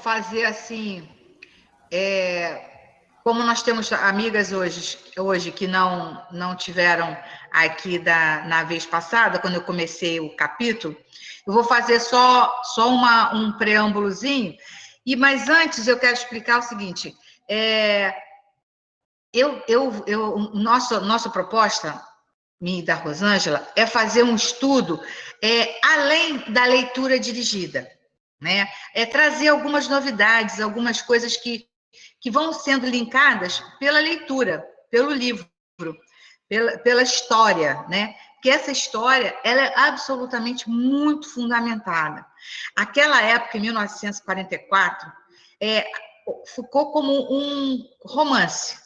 fazer assim, como nós temos amigas hoje que não tiveram aqui na vez passada, quando eu comecei o capítulo, eu vou fazer só um preâmbulozinho, mas antes eu quero explicar o seguinte, nossa proposta, minha e da Rosângela, é fazer um estudo além da leitura dirigida, né? É trazer algumas novidades, algumas coisas que vão sendo linkadas pela leitura, pelo livro, pela história, né? Porque essa história, ela é absolutamente muito fundamentada. Aquela época, em 1944, ficou como um romance.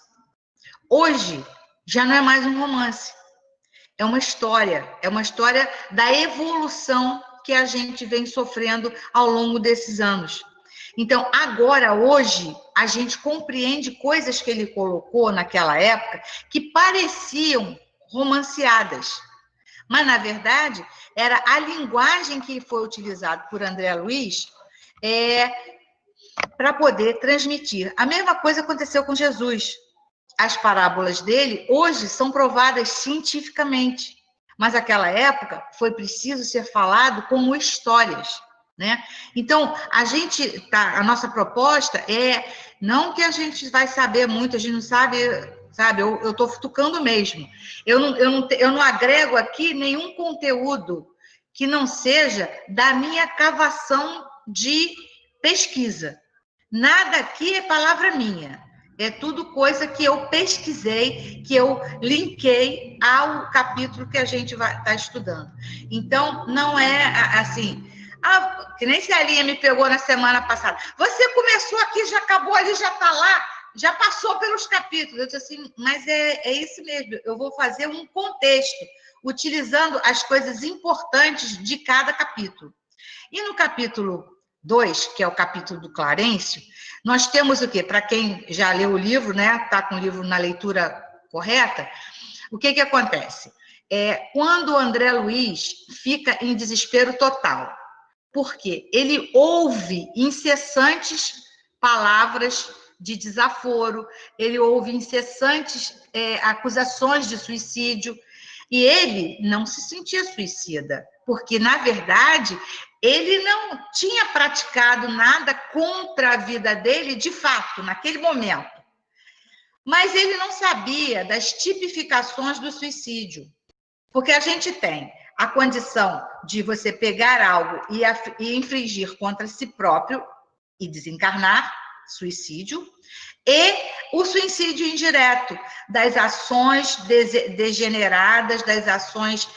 Hoje, já não é mais um romance. É uma história da evolução que a gente vem sofrendo ao longo desses anos. Então, agora, hoje, a gente compreende coisas que ele colocou naquela época que pareciam romanceadas. Mas, na verdade, era a linguagem que foi utilizada por André Luiz para poder transmitir. A mesma coisa aconteceu com Jesus. As parábolas dele, hoje, são provadas cientificamente. Mas, naquela época, foi preciso ser falado como histórias. Né? Então, a nossa proposta não que a gente vai saber muito, a gente não sabe, eu estou futucando mesmo. Eu não agrego aqui nenhum conteúdo que não seja da minha cavação de pesquisa. Nada aqui é palavra minha. É tudo coisa que eu pesquisei, que eu linkei ao capítulo que a gente vai estar estudando. Então, não é assim... que nem se a Linha me pegou na semana passada. Você começou aqui, já acabou ali, já está lá, já passou pelos capítulos. Eu disse assim, mas é isso mesmo, eu vou fazer um contexto, utilizando as coisas importantes de cada capítulo. E no capítulo 2, que é o capítulo do Clarencio, nós temos o quê? Para quem já leu o livro, né? Está com o livro na leitura correta, o que acontece? Quando o André Luiz fica em desespero total, porque ele ouve incessantes palavras de desaforo, ele ouve incessantes acusações de suicídio, e ele não se sentia suicida, porque, na verdade, ele não tinha praticado nada contra a vida dele, de fato, naquele momento. Mas ele não sabia das tipificações do suicídio, porque a gente tem a condição de você pegar algo e infligir contra si próprio e desencarnar, suicídio, e o suicídio indireto, das ações degeneradas, das ações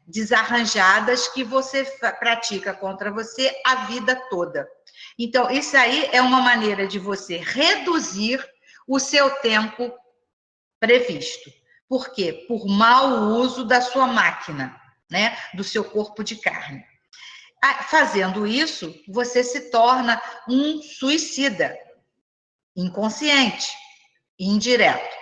desarranjadas que você pratica contra você a vida toda. Então, isso aí é uma maneira de você reduzir o seu tempo previsto. Por quê? Por mau uso da sua máquina, né? Do seu corpo de carne. Fazendo isso, você se torna um suicida, inconsciente, indireto.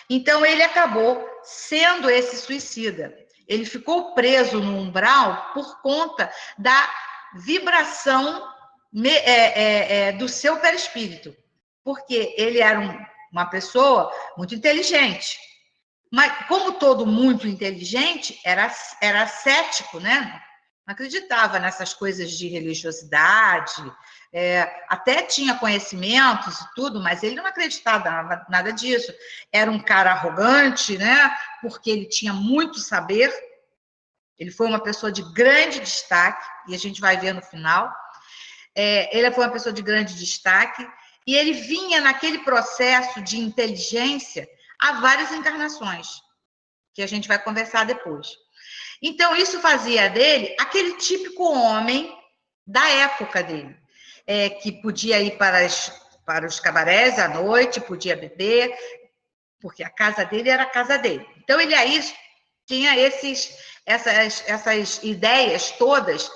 Então, ele acabou sendo esse suicida. Ele ficou preso no umbral por conta da vibração do seu perispírito, porque ele era uma pessoa muito inteligente. Mas, como todo muito inteligente, era cético, né? Não acreditava nessas coisas de religiosidade, até tinha conhecimentos e tudo, mas ele não acreditava nada disso. Era um cara arrogante, né? Porque ele tinha muito saber. Ele foi uma pessoa de grande destaque, e a gente vai ver no final. Ele foi uma pessoa de grande destaque, e ele vinha naquele processo de inteligência há várias encarnações, que a gente vai conversar depois. Então, isso fazia dele aquele típico homem da época dele, que podia ir para os cabarés à noite, podia beber, porque a casa dele era a casa dele. Então, ele aí tinha essas ideias todas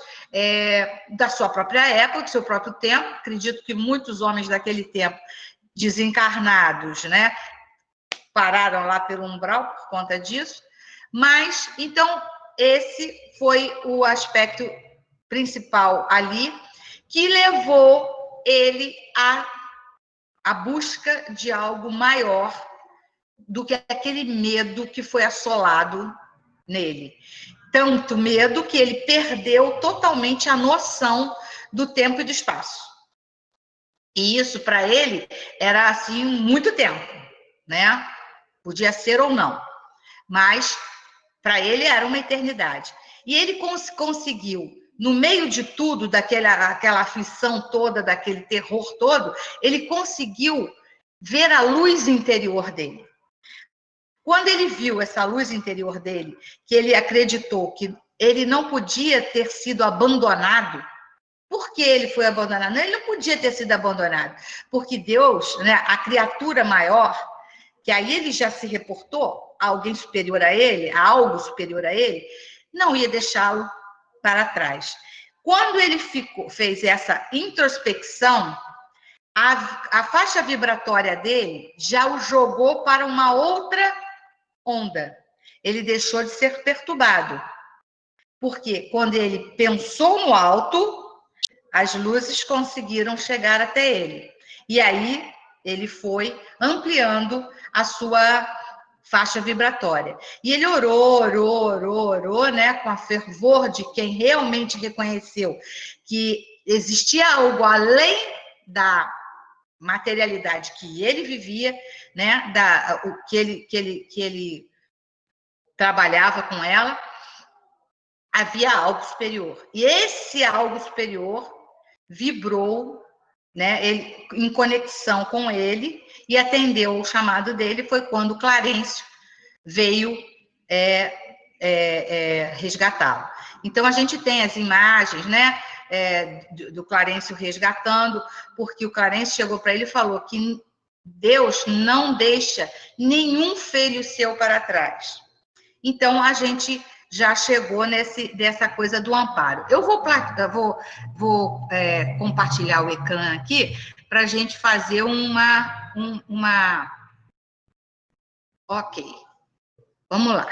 da sua própria época, do seu próprio tempo. Acredito que muitos homens daquele tempo, desencarnados, né, pararam lá pelo umbral por conta disso. Mas, então, esse foi o aspecto principal ali, que levou ele a busca de algo maior do que aquele medo que foi assolado nele. Tanto medo que ele perdeu totalmente a noção do tempo e do espaço. E isso, para ele, era, assim, muito tempo, né? Podia ser ou não. Mas, para ele, era uma eternidade. E ele conseguiu, no meio de tudo, aquela aflição toda, daquele terror todo, ele conseguiu ver a luz interior dele. Quando ele viu essa luz interior dele, que ele acreditou que ele não podia ter sido abandonado. Por que ele foi abandonado? Não, ele não podia ter sido abandonado, porque Deus, né, a criatura maior, que aí ele já se reportou a alguém superior a ele, a algo superior a ele, não ia deixá-lo para trás. Quando ele fez essa introspecção, a faixa vibratória dele já o jogou para uma outra onda. Ele deixou de ser perturbado. Porque quando ele pensou no alto, as luzes conseguiram chegar até ele. E aí ele foi ampliando a sua faixa vibratória. E ele orou, né, com a fervor de quem realmente reconheceu que existia algo além da materialidade que ele vivia, né, que ele trabalhava com ela, havia algo superior. E esse algo superior vibrou, né, ele, em conexão com ele, e atendeu o chamado dele. Foi quando Clarencio veio resgatá-lo. Então, a gente tem as imagens, né, do Clarencio resgatando, porque o Clarencio chegou para ele e falou que Deus não deixa nenhum filho seu para trás. Então, a gente já chegou dessa coisa do amparo. Eu vou compartilhar o ecrã aqui para a gente fazer uma... Ok, vamos lá.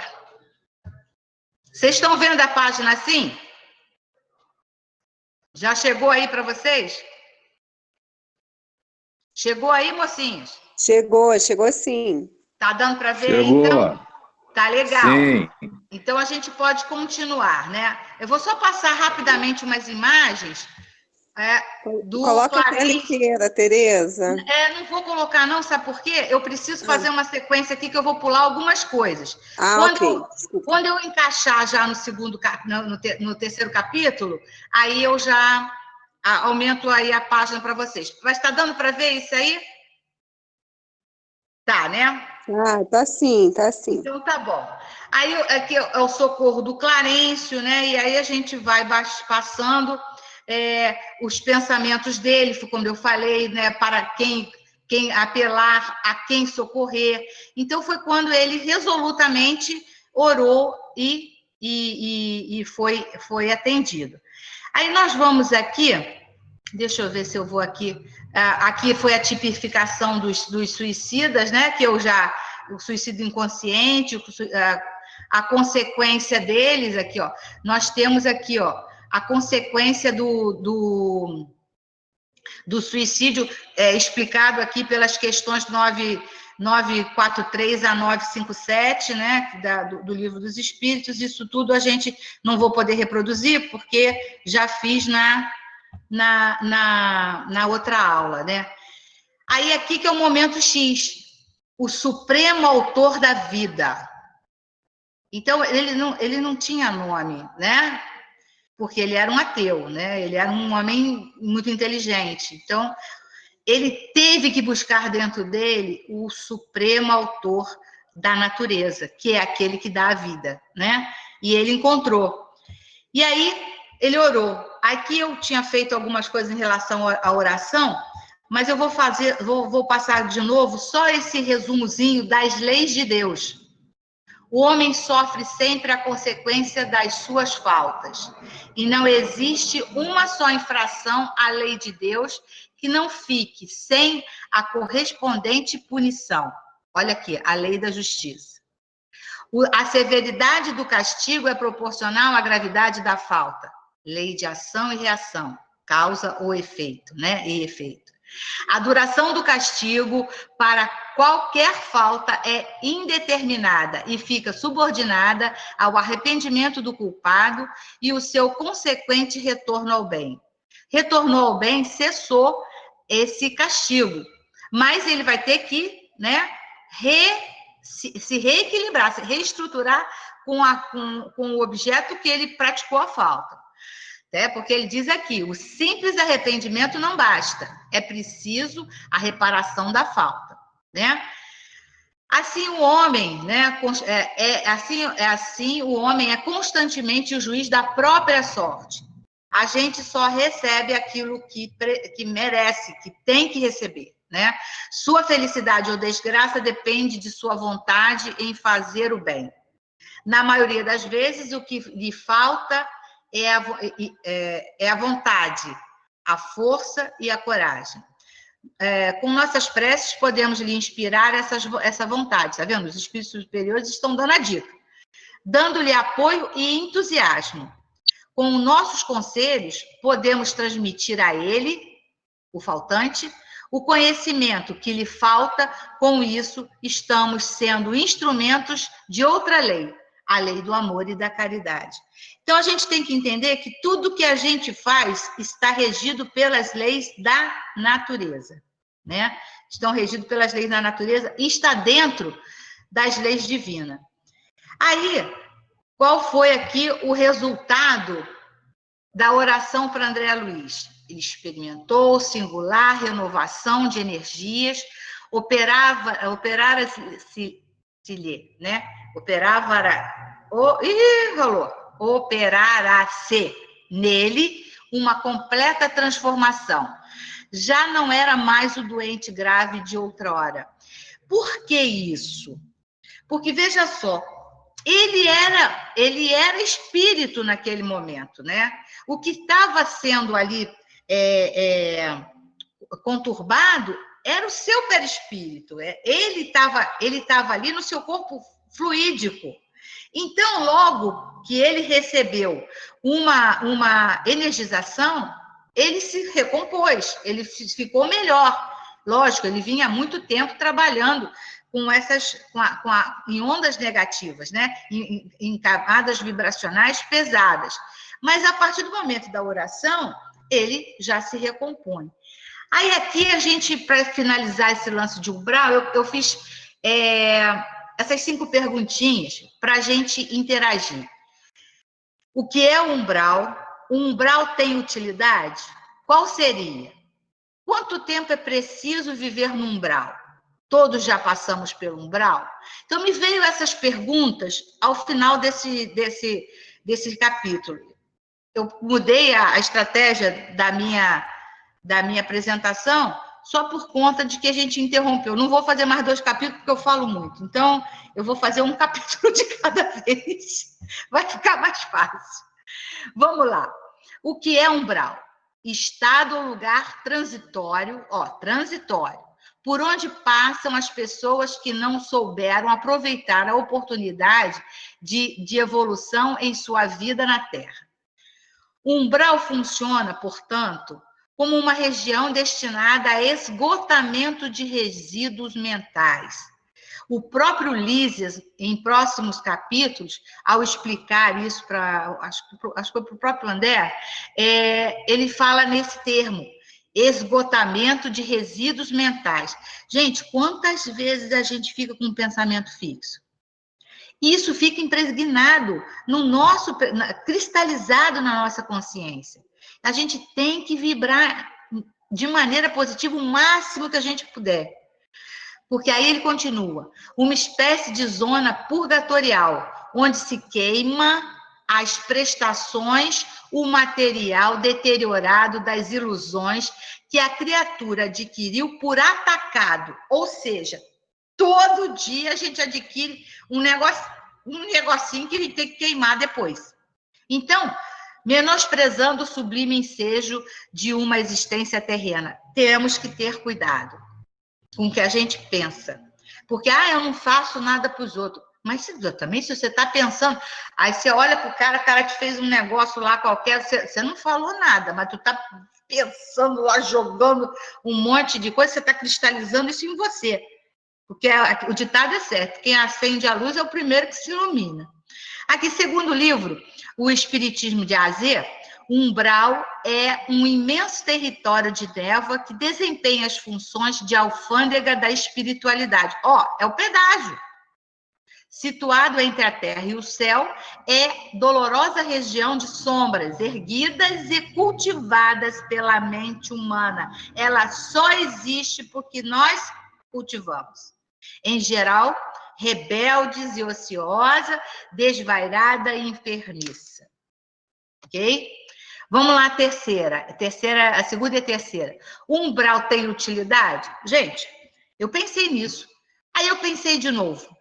Vocês estão vendo a página assim? Já chegou aí para vocês? Chegou aí, mocinhos? Chegou sim. Tá dando para ver aí, Chegou. então? Tá legal. Sim. Então, a gente pode continuar, né? Eu vou só passar rapidamente umas imagens do Coloca a tela Clarencio. inteira, Tereza. Não vou colocar não, sabe por quê? Eu preciso fazer uma sequência aqui que eu vou pular algumas coisas. Ok, desculpa. Quando eu encaixar já no terceiro capítulo, aí eu já aumento aí a página para vocês. Mas está dando para ver isso aí? Tá, né? Tá sim, tá sim. Então tá bom. Aí aqui é o socorro do Clarencio, né? E aí a gente vai passando os pensamentos dele, como eu falei, né? Para quem apelar, a quem socorrer. Então foi quando ele resolutamente orou e foi atendido. Aí nós vamos aqui, deixa eu ver se eu vou aqui. Aqui foi a tipificação dos suicidas, né? Que eu já... O suicídio inconsciente, a consequência deles aqui, ó. Nós temos aqui, ó, a consequência do suicídio explicado aqui pelas questões 943 a 957, né, do Livro dos Espíritos. Isso tudo a gente não vou poder reproduzir, porque já fiz na outra aula, né? Aí aqui que é o momento X, o supremo autor da vida. Então, ele não tinha nome, né? Porque ele era um ateu, né? Ele era um homem muito inteligente. Então, ele teve que buscar dentro dele o supremo autor da natureza, que é aquele que dá a vida, né? E ele encontrou. E aí, ele orou. Aqui eu tinha feito algumas coisas em relação à oração, mas eu vou passar de novo só esse resumozinho das leis de Deus. O homem sofre sempre a consequência das suas faltas, e não existe uma só infração à lei de Deus que não fique sem a correspondente punição. Olha aqui, a lei da justiça. A severidade do castigo é proporcional à gravidade da falta. Lei de ação e reação. causa ou efeito, né? E efeito. A duração do castigo para qualquer falta é indeterminada e fica subordinada ao arrependimento do culpado e o seu consequente retorno ao bem. Retornou ao bem, cessou esse castigo, mas ele vai ter que, né, se reequilibrar, se reestruturar com o objeto que ele praticou a falta. Porque ele diz aqui, o simples arrependimento não basta, é preciso a reparação da falta, né? Assim o homem, né? Assim o homem é constantemente o juiz da própria sorte. A gente só recebe aquilo que merece, que tem que receber, né? Sua felicidade ou desgraça depende de sua vontade em fazer o bem. Na maioria das vezes, o que lhe falta é a vontade, a força e a coragem. Com nossas preces, podemos lhe inspirar essa vontade, tá vendo? Os espíritos superiores estão dando a dica, dando-lhe apoio e entusiasmo. Com nossos conselhos, podemos transmitir a ele, o faltante, o conhecimento que lhe falta. Com isso, estamos sendo instrumentos de outra lei, a lei do amor e da caridade. Então, a gente tem que entender que tudo que a gente faz está regido pelas leis da natureza, né? Estão regidos pelas leis da natureza e está dentro das leis divinas. Aí, qual foi aqui o resultado da oração para André Luiz? Ele experimentou singular renovação de energias, operara-se, né? Operara-se nele uma completa transformação. Já não era mais o doente grave de outrora. Por que isso? Porque, veja só, ele era espírito naquele momento, né? O que estava sendo ali conturbado era o seu perispírito. Ele estava ali no seu corpo fluídico. Então, logo que ele recebeu uma energização, ele se recompôs, ele ficou melhor. Lógico, ele vinha há muito tempo trabalhando em ondas negativas, né? Em camadas vibracionais pesadas. Mas, a partir do momento da oração, ele já se recompõe. Aí, aqui, para finalizar esse lance de umbral, eu fiz essas 5 perguntinhas para a gente interagir. O que é o umbral? O umbral tem utilidade? Qual seria? Quanto tempo é preciso viver no umbral? Todos já passamos pelo umbral? Então, me veio essas perguntas ao final desse capítulo. Eu mudei a estratégia da minha apresentação só por conta de que a gente interrompeu. Não vou fazer mais 2 capítulos, porque eu falo muito. Então, eu vou fazer um capítulo de cada vez. Vai ficar mais fácil. Vamos lá. O que é umbral? Estado ou lugar transitório, transitório, por onde passam as pessoas que não souberam aproveitar a oportunidade de evolução em sua vida na Terra. O umbral funciona, portanto, como uma região destinada a esgotamento de resíduos mentais. O próprio Lísias, em próximos capítulos, ao explicar isso acho que foi para o próprio André, ele fala nesse termo, esgotamento de resíduos mentais. Gente, quantas vezes a gente fica com um pensamento fixo? Isso fica impregnado cristalizado na nossa consciência. A gente tem que vibrar de maneira positiva o máximo que a gente puder. Porque aí ele continua, uma espécie de zona purgatorial, onde se queima as prestações, o material deteriorado das ilusões que a criatura adquiriu por atacado. Ou seja, todo dia a gente adquire um negocinho que a gente tem que queimar depois. Então, menosprezando o sublime ensejo de uma existência terrena, temos que ter cuidado com o que a gente pensa. Porque, eu não faço nada para os outros. Mas também, se você está pensando, aí você olha para o cara te fez um negócio lá qualquer, você não falou nada, mas tu está pensando lá, jogando um monte de coisa, você está cristalizando isso em você. Porque o ditado é certo, quem acende a luz é o primeiro que se ilumina. Aqui, segundo livro, O Espiritismo de Azê, o umbral é um imenso território de névoa que desempenha as funções de alfândega da espiritualidade. É o pedágio. Situado entre a terra e o céu, é dolorosa região de sombras, erguidas e cultivadas pela mente humana. Ela só existe porque nós cultivamos. Em geral, rebeldes e ociosa, desvairada e enfermiça. Ok? Vamos lá, a segunda e a terceira. O umbral tem utilidade? Gente, eu pensei nisso. Aí eu pensei de novo.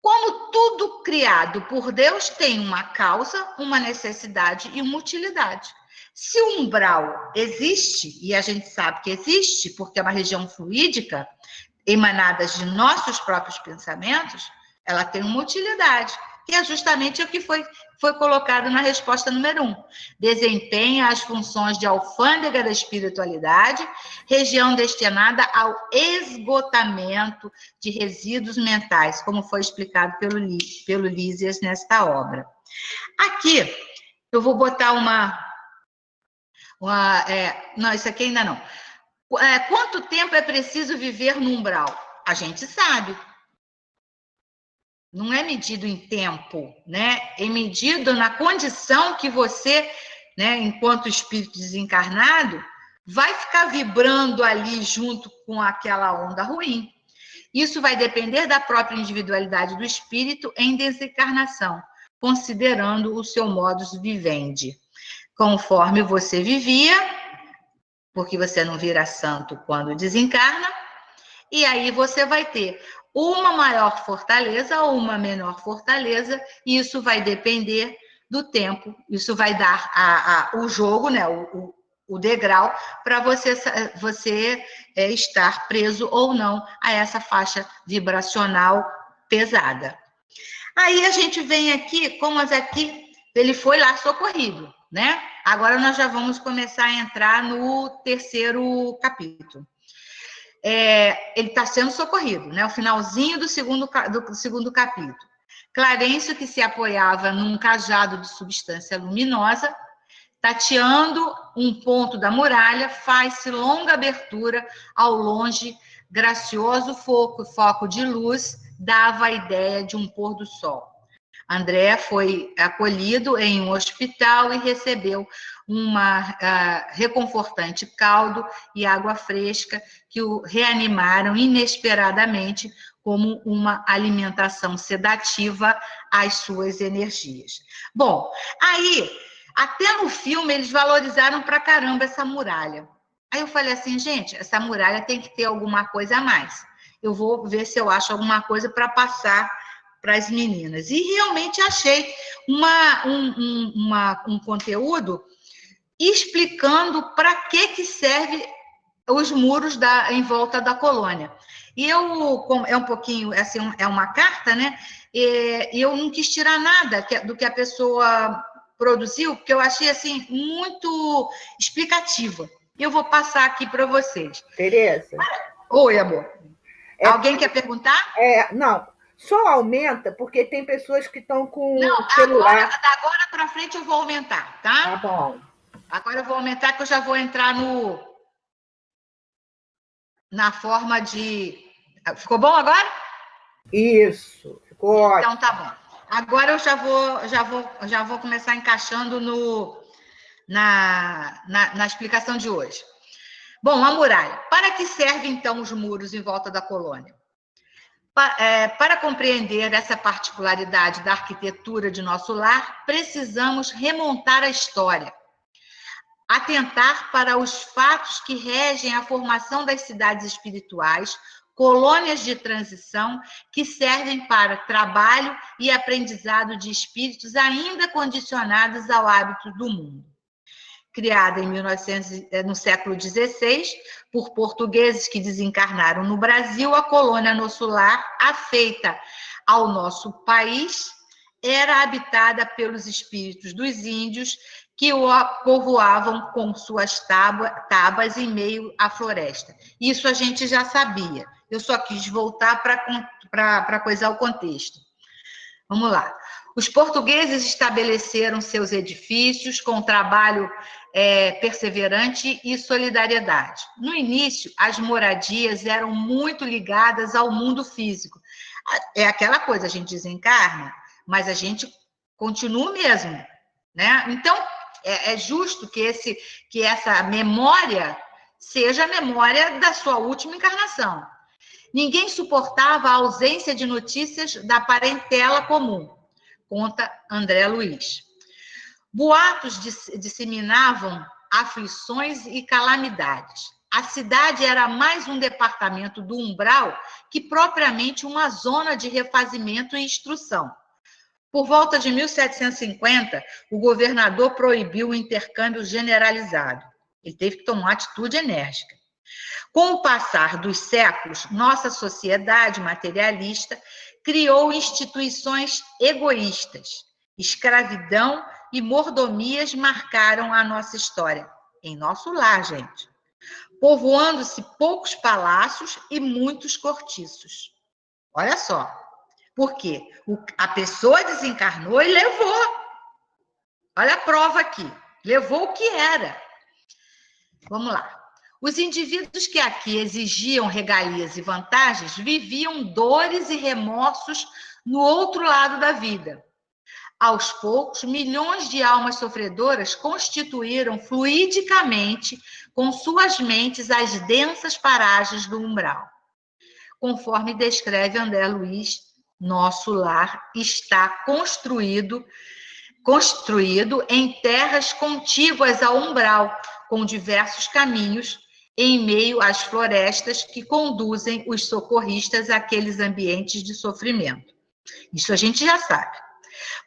Como tudo criado por Deus tem uma causa, uma necessidade e uma utilidade. Se o umbral existe, e a gente sabe que existe, porque é uma região fluídica, emanada de nossos próprios pensamentos, ela tem uma utilidade, que é justamente o que foi colocado na resposta número 1. Desempenha as funções de alfândega da espiritualidade, região destinada ao esgotamento de resíduos mentais, como foi explicado pelo Lísias nesta obra. Aqui, eu vou botar não, isso aqui ainda não. Quanto tempo é preciso viver no umbral? A gente sabe. Não é medido em tempo, né? É medido na condição que você, né, enquanto espírito desencarnado, vai ficar vibrando ali junto com aquela onda ruim. Isso vai depender da própria individualidade do espírito em desencarnação, considerando o seu modus vivendi. Conforme você vivia, porque você não vira santo quando desencarna, e aí você vai ter uma maior fortaleza ou uma menor fortaleza, e isso vai depender do tempo, isso vai dar o jogo, né, o degrau, para você estar preso ou não a essa faixa vibracional pesada. Aí a gente vem aqui, como aqui, ele foi lá socorrido, né? Agora nós já vamos começar a entrar no terceiro capítulo. Ele está sendo socorrido, né? O finalzinho do segundo capítulo. Clarencio, que se apoiava num cajado de substância luminosa, tateando um ponto da muralha, faz-se longa abertura ao longe, gracioso foco de luz, dava a ideia de um pôr do sol. André foi acolhido em um hospital e recebeu uma reconfortante caldo e água fresca que o reanimaram inesperadamente como uma alimentação sedativa às suas energias. Bom, aí, até no filme, eles valorizaram pra caramba essa muralha. Aí eu falei assim, gente, essa muralha tem que ter alguma coisa a mais. Eu vou ver se eu acho alguma coisa para passar para as meninas. E realmente achei um conteúdo explicando para que serve os muros em volta da colônia. E é um pouquinho, assim, é uma carta, né? E eu não quis tirar nada do que a pessoa produziu, porque eu achei, assim, muito explicativa. E eu vou passar aqui para vocês. Tereza? Oi, amor. Alguém quer perguntar? Não. Só aumenta porque tem pessoas que estão com Não, celular. agora para frente eu vou aumentar, tá? Tá bom. Agora eu vou aumentar que eu já vou entrar na forma de... Ficou bom agora? Isso, ficou ótimo. Então tá bom. Agora eu já vou começar encaixando na explicação de hoje. Bom, a muralha. Para que servem então os muros em volta da colônia? Para compreender essa particularidade da arquitetura de nosso lar, precisamos remontar a história, atentar para os fatos que regem a formação das cidades espirituais, colônias de transição que servem para trabalho e aprendizado de espíritos ainda condicionados ao hábito do mundo. criada em 1900, no século XVI, por portugueses que desencarnaram no Brasil, a colônia Nosso Lar, afeita ao nosso país, era habitada pelos espíritos dos índios que o povoavam com suas tabas em meio à floresta. Isso a gente já sabia. Eu só quis voltar para coisar o contexto. Vamos lá. Os portugueses estabeleceram seus edifícios com trabalho perseverante e solidariedade. No início, as moradias eram muito ligadas ao mundo físico. É aquela coisa, a gente desencarna, mas a gente continua mesmo, né? Então, é justo que essa memória seja a memória da sua última encarnação. Ninguém suportava a ausência de notícias da parentela comum, conta André Luiz. Boatos disseminavam aflições e calamidades. A cidade era mais um departamento do umbral que propriamente uma zona de refazimento e instrução. Por volta de 1750, o governador proibiu o intercâmbio generalizado. Ele teve que tomar uma atitude enérgica. Com o passar dos séculos, nossa sociedade materialista criou instituições egoístas. Escravidão e mordomias marcaram a nossa história. Em nosso lar, gente. Povoando-se poucos palácios e muitos cortiços. Olha só. Por quê? A pessoa desencarnou e levou. Olha a prova aqui. Levou o que era. Vamos lá. Os indivíduos que aqui exigiam regalias e vantagens viviam dores e remorsos no outro lado da vida. Aos poucos, milhões de almas sofredoras constituíram fluidicamente com suas mentes as densas paragens do umbral. Conforme descreve André Luiz, nosso lar está construído em terras contíguas ao umbral, com diversos caminhos, em meio às florestas que conduzem os socorristas àqueles ambientes de sofrimento. Isso a gente já sabe.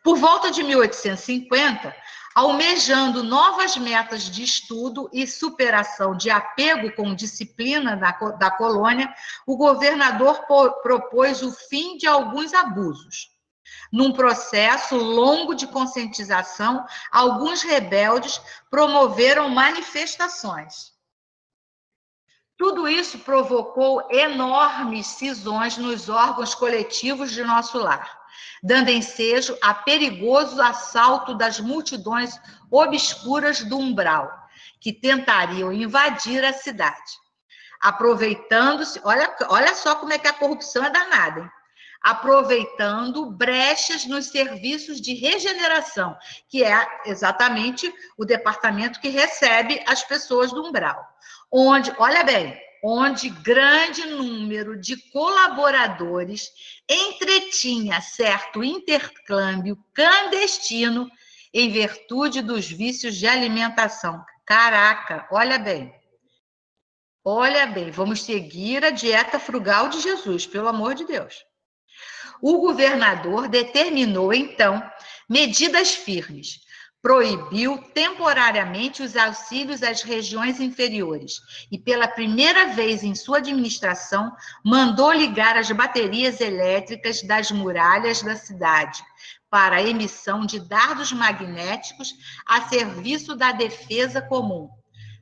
Por volta de 1850, almejando novas metas de estudo e superação de apego com disciplina da colônia, o governador propôs o fim de alguns abusos. Num processo longo de conscientização, alguns rebeldes promoveram manifestações. Tudo isso provocou enormes cisões nos órgãos coletivos de nosso lar, dando ensejo a perigoso assalto das multidões obscuras do umbral, que tentariam invadir a cidade. Aproveitando-se, olha só como é que a corrupção é danada, hein? Aproveitando brechas nos serviços de regeneração, que é exatamente o departamento que recebe as pessoas do umbral. Onde grande número de colaboradores entretinha certo intercâmbio clandestino em virtude dos vícios de alimentação. Caraca, olha bem, vamos seguir a dieta frugal de Jesus, pelo amor de Deus. O governador determinou, então, medidas firmes. Proibiu temporariamente os auxílios às regiões inferiores e, pela primeira vez em sua administração, mandou ligar as baterias elétricas das muralhas da cidade para a emissão de dardos magnéticos a serviço da defesa comum.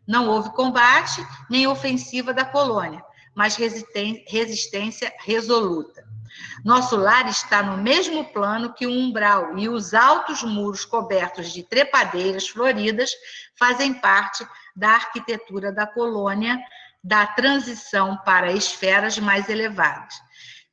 Não houve combate nem ofensiva da colônia, mas resistência resoluta. Nosso lar está no mesmo plano que o umbral e os altos muros cobertos de trepadeiras floridas fazem parte da arquitetura da colônia, da transição para esferas mais elevadas.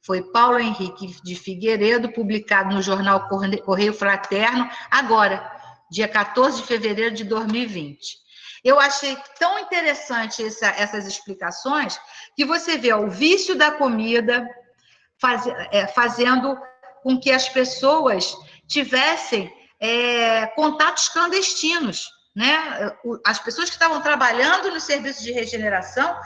Foi Paulo Henrique de Figueiredo, publicado no jornal Correio Fraterno, agora, dia 14 de fevereiro de 2020. Eu achei tão interessante essas explicações que você vê o vício da comida fazendo com que as pessoas tivessem contatos clandestinos, né? As pessoas que estavam trabalhando no serviço de regeneração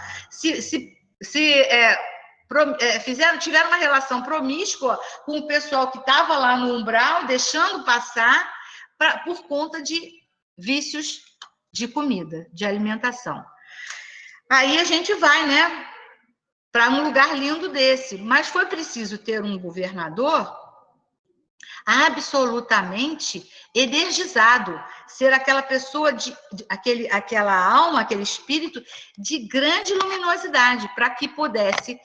tiveram uma relação promíscua com o pessoal que estava lá no umbral, deixando passar por conta de vícios de comida, de alimentação. Aí a gente vai, né, para um lugar lindo desse. Mas foi preciso ter um governador absolutamente energizado, ser aquela pessoa aquela alma, aquele espírito de grande luminosidade, para que pudesse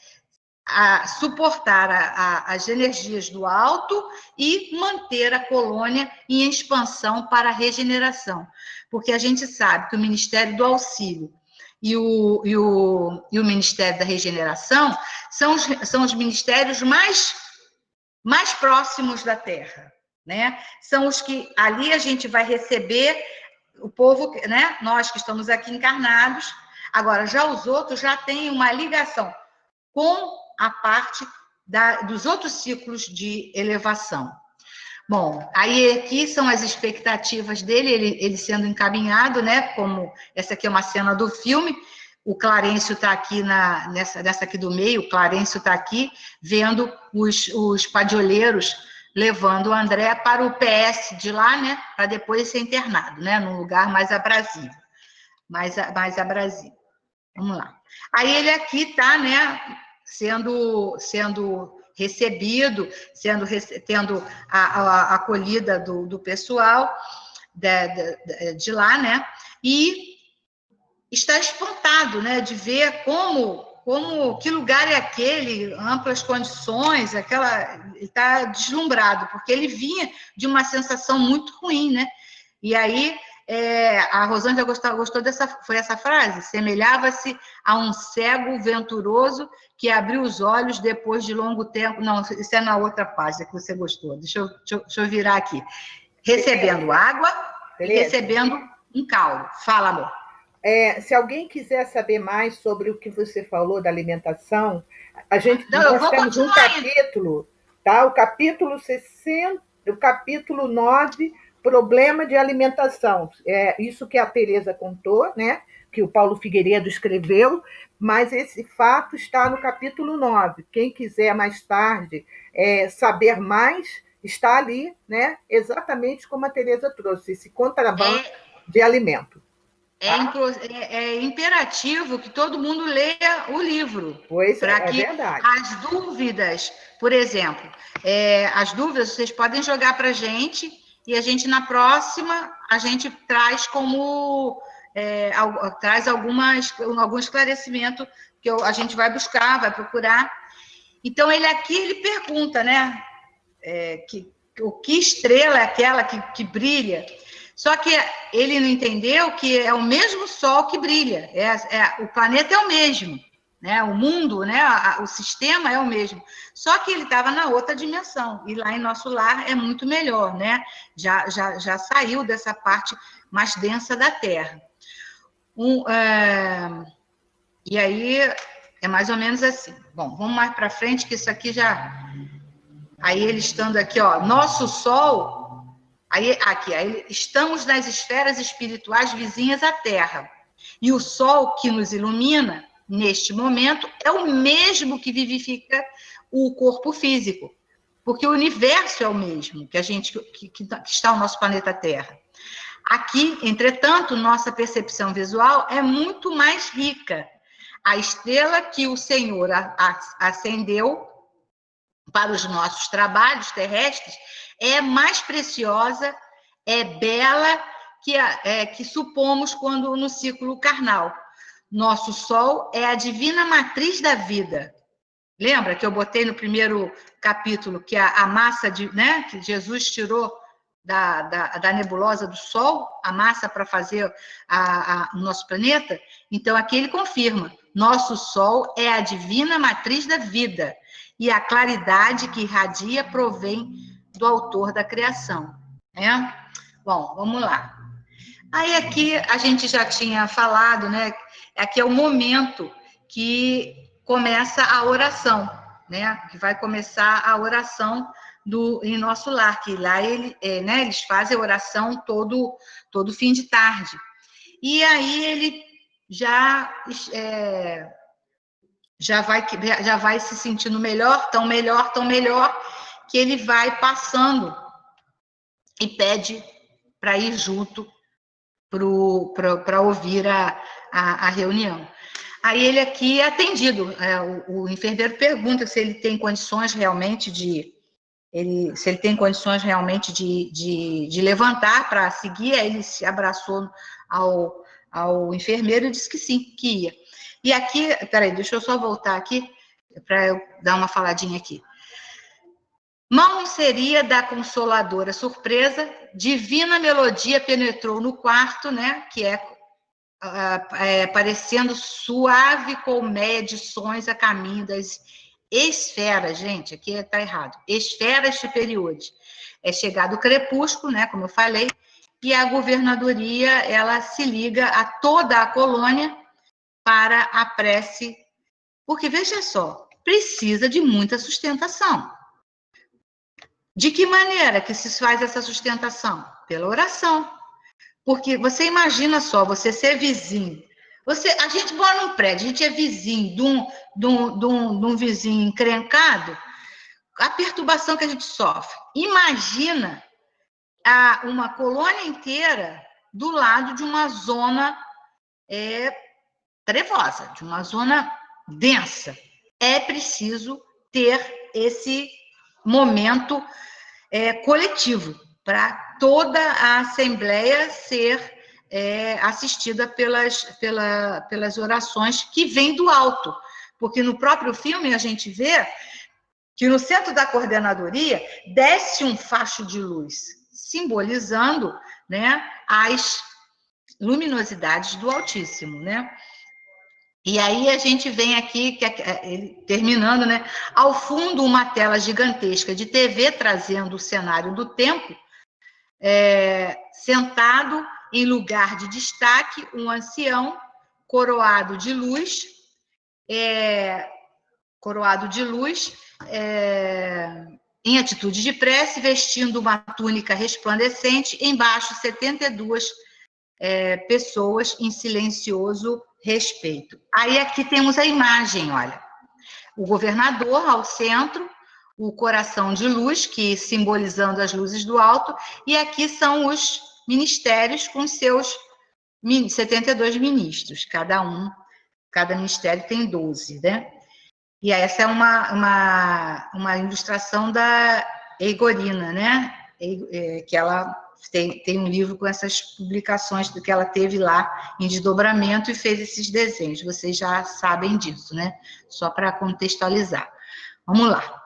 suportar as energias do alto e manter a colônia em expansão para a regeneração. Porque a gente sabe que o Ministério do Auxílio e o Ministério da Regeneração são os ministérios mais próximos da Terra, né? São os que ali a gente vai receber o povo, né? Nós que estamos aqui encarnados. Agora, já os outros já têm uma ligação com a parte dos outros ciclos de elevação. Bom, aí aqui são as expectativas dele, ele sendo encaminhado, né? Como essa aqui é uma cena do filme. O Clarencio está aqui nessa aqui do meio, o Clarencio está aqui vendo os padioleiros levando o André para o PS de lá, né? Para depois ser internado, né? Num lugar mais abrasivo. Mais abrasivo. Vamos lá. Aí ele aqui está, né? Sendo recebido, tendo a acolhida do pessoal de lá, né? E está espantado, né, de ver que lugar é aquele, amplas condições, ele está deslumbrado, porque ele vinha de uma sensação muito ruim, né? E aí a Rosângela gostou foi essa frase, semelhava-se a um cego venturoso que abriu os olhos depois de longo tempo. Não, isso é na outra página que você gostou. Deixa eu virar aqui. Recebendo água e recebendo um caule. Fala, amor. Se alguém quiser saber mais sobre o que você falou da alimentação, nós temos um capítulo, tá? O capítulo 60, o capítulo 9, problema de alimentação. Isso que a Tereza contou, né? Que o Paulo Figueiredo escreveu, mas esse fato está no capítulo 9. Quem quiser mais tarde saber mais, está ali, né? Exatamente como a Tereza trouxe, esse contrabando de alimento. É imperativo que todo mundo leia o livro. Pois para que verdade. As dúvidas, por exemplo, as dúvidas vocês podem jogar para a gente e a gente, na próxima, a gente traz traz algum esclarecimento que a gente vai buscar, vai procurar. Então, ele pergunta, né? Que estrela é aquela que brilha? Só que ele não entendeu que é o mesmo Sol que brilha, o planeta é o mesmo, né? O mundo, né? O sistema é o mesmo. Só que ele estava na outra dimensão, e lá em nosso lar é muito melhor, né? Já saiu dessa parte mais densa da Terra. E aí é mais ou menos assim. Bom, vamos mais para frente, que isso aqui já... Aí ele estando aqui, ó, nosso Sol... Aí estamos nas esferas espirituais vizinhas à Terra. E o Sol que nos ilumina, neste momento, é o mesmo que vivifica o corpo físico. Porque o universo é o mesmo que está no nosso planeta Terra. Aqui, entretanto, nossa percepção visual é muito mais rica. A estrela que o Senhor acendeu para os nossos trabalhos terrestres é mais preciosa, é bela que supomos quando no ciclo carnal. Nosso Sol é a divina matriz da vida. Lembra que eu botei no primeiro capítulo que a massa né, que Jesus tirou da nebulosa do Sol, a massa para fazer o nosso planeta? Então, aqui ele confirma, nosso Sol é a divina matriz da vida, e a claridade que irradia provém do autor da criação, né? Bom, vamos lá. Aí aqui a gente já tinha falado, né? Aqui é o momento que começa a oração, né? Que vai começar a oração em nosso lar, que lá né, eles fazem a oração todo fim de tarde. E aí ele já vai se sentindo melhor, tão melhor, que ele vai passando e pede para ir junto para ouvir a reunião. Aí ele aqui é atendido, o enfermeiro pergunta se ele tem condições realmente de levantar para seguir. Aí ele se abraçou ao enfermeiro e disse que sim, que ia. E aqui, peraí, deixa eu só voltar aqui para eu dar uma faladinha aqui. Mal seria da consoladora surpresa, divina melodia penetrou no quarto, né, que parecendo suave colmeia de sons a caminho das esferas, gente, aqui está errado, esferas superiores. É chegado o crepúsculo, né, como eu falei, e a governadoria, ela se liga a toda a colônia para a prece, porque, veja só, precisa de muita sustentação. De que maneira que se faz essa sustentação? Pela oração. Porque você imagina só, você ser vizinho. A gente mora num prédio, a gente é vizinho de um vizinho encrencado, a perturbação que a gente sofre. Imagina uma colônia inteira do lado de uma zona trevosa, de uma zona densa. É preciso ter esse momento coletivo para toda a Assembleia ser assistida pelas orações que vêm do alto. Porque no próprio filme a gente vê que no centro da coordenadoria desce um facho de luz, simbolizando, né, as luminosidades do Altíssimo, né? E aí a gente vem aqui, terminando, né? Ao fundo, uma tela gigantesca de TV trazendo o cenário do templo, sentado em lugar de destaque, um ancião coroado de luz, em atitude de prece, vestindo uma túnica resplandecente, embaixo 72 pessoas em silencioso respeito. Aí aqui temos a imagem, olha, o governador ao centro, o coração de luz, que simbolizando as luzes do alto, e aqui são os ministérios com seus 72 ministros, cada ministério tem 12, né? E essa é uma ilustração da Eigorina, né? Que ela tem um livro com essas publicações do que ela teve lá em desdobramento e fez esses desenhos. Vocês já sabem disso, né? Só para contextualizar. Vamos lá.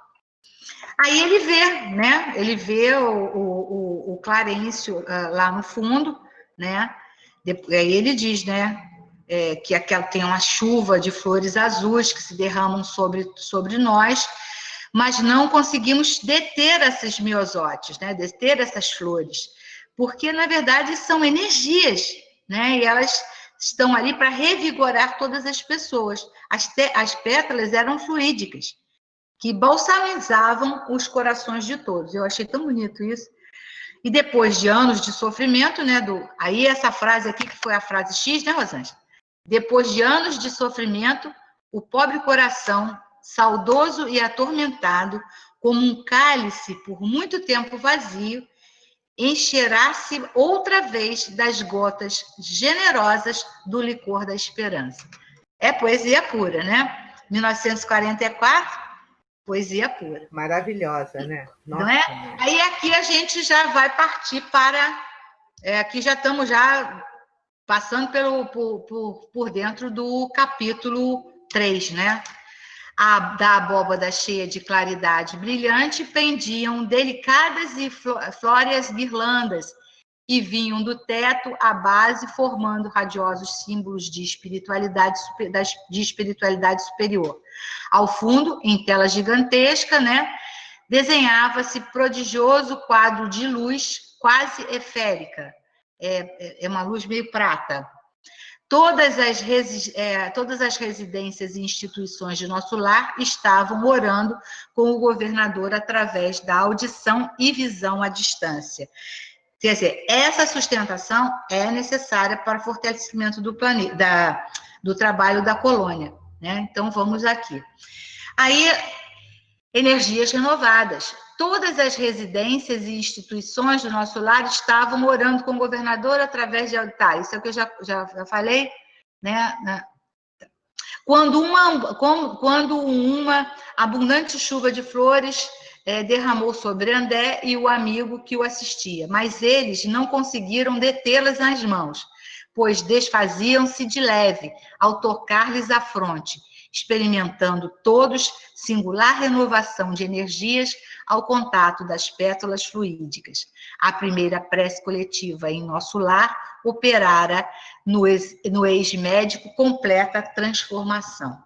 Aí ele vê, né? Ele vê o Clarencio lá no fundo, né? Aí ele diz, né? Que tem uma chuva de flores azuis que se derramam sobre nós, mas não conseguimos deter esses miosótis, né? Deter essas flores, porque, na verdade, são energias, né? E elas estão ali para revigorar todas as pessoas. As pétalas eram fluídicas, que balsamizavam os corações de todos. Eu achei tão bonito isso. E depois de anos de sofrimento, né? Aí essa frase aqui, que foi a frase X, né, Rosângela? Depois de anos de sofrimento, o pobre coração, saudoso e atormentado, como um cálice por muito tempo vazio, encherá-se outra vez das gotas generosas do licor da esperança. É poesia pura, né? 1944, poesia pura. Maravilhosa, né? Nossa, não é? Aí aqui a gente já vai partir para... aqui já estamos passando por dentro do capítulo 3, né? Da abóbada cheia de claridade brilhante pendiam delicadas e flóreas guirlandas que vinham do teto à base, formando radiosos símbolos de espiritualidade superior. Ao fundo, em tela gigantesca, né, desenhava-se prodigioso quadro de luz quase esférica. É uma luz meio prata. Todas as residências e instituições de nosso lar estavam orando com o governador através da audição e visão à distância. Quer dizer, essa sustentação é necessária para o fortalecimento do trabalho da colônia, né? Então, vamos aqui. Aí, energias renovadas. Todas as residências e instituições do nosso lar estavam orando com o governador através de... Tá, isso é o que eu já falei, né? Quando uma abundante chuva de flores derramou sobre André e o amigo que o assistia, mas eles não conseguiram detê-las nas mãos, pois desfaziam-se de leve ao tocar-lhes a fronte, experimentando todos singular renovação de energias ao contato das pétalas fluídicas. A primeira prece coletiva em nosso lar operara no ex-médico completa transformação.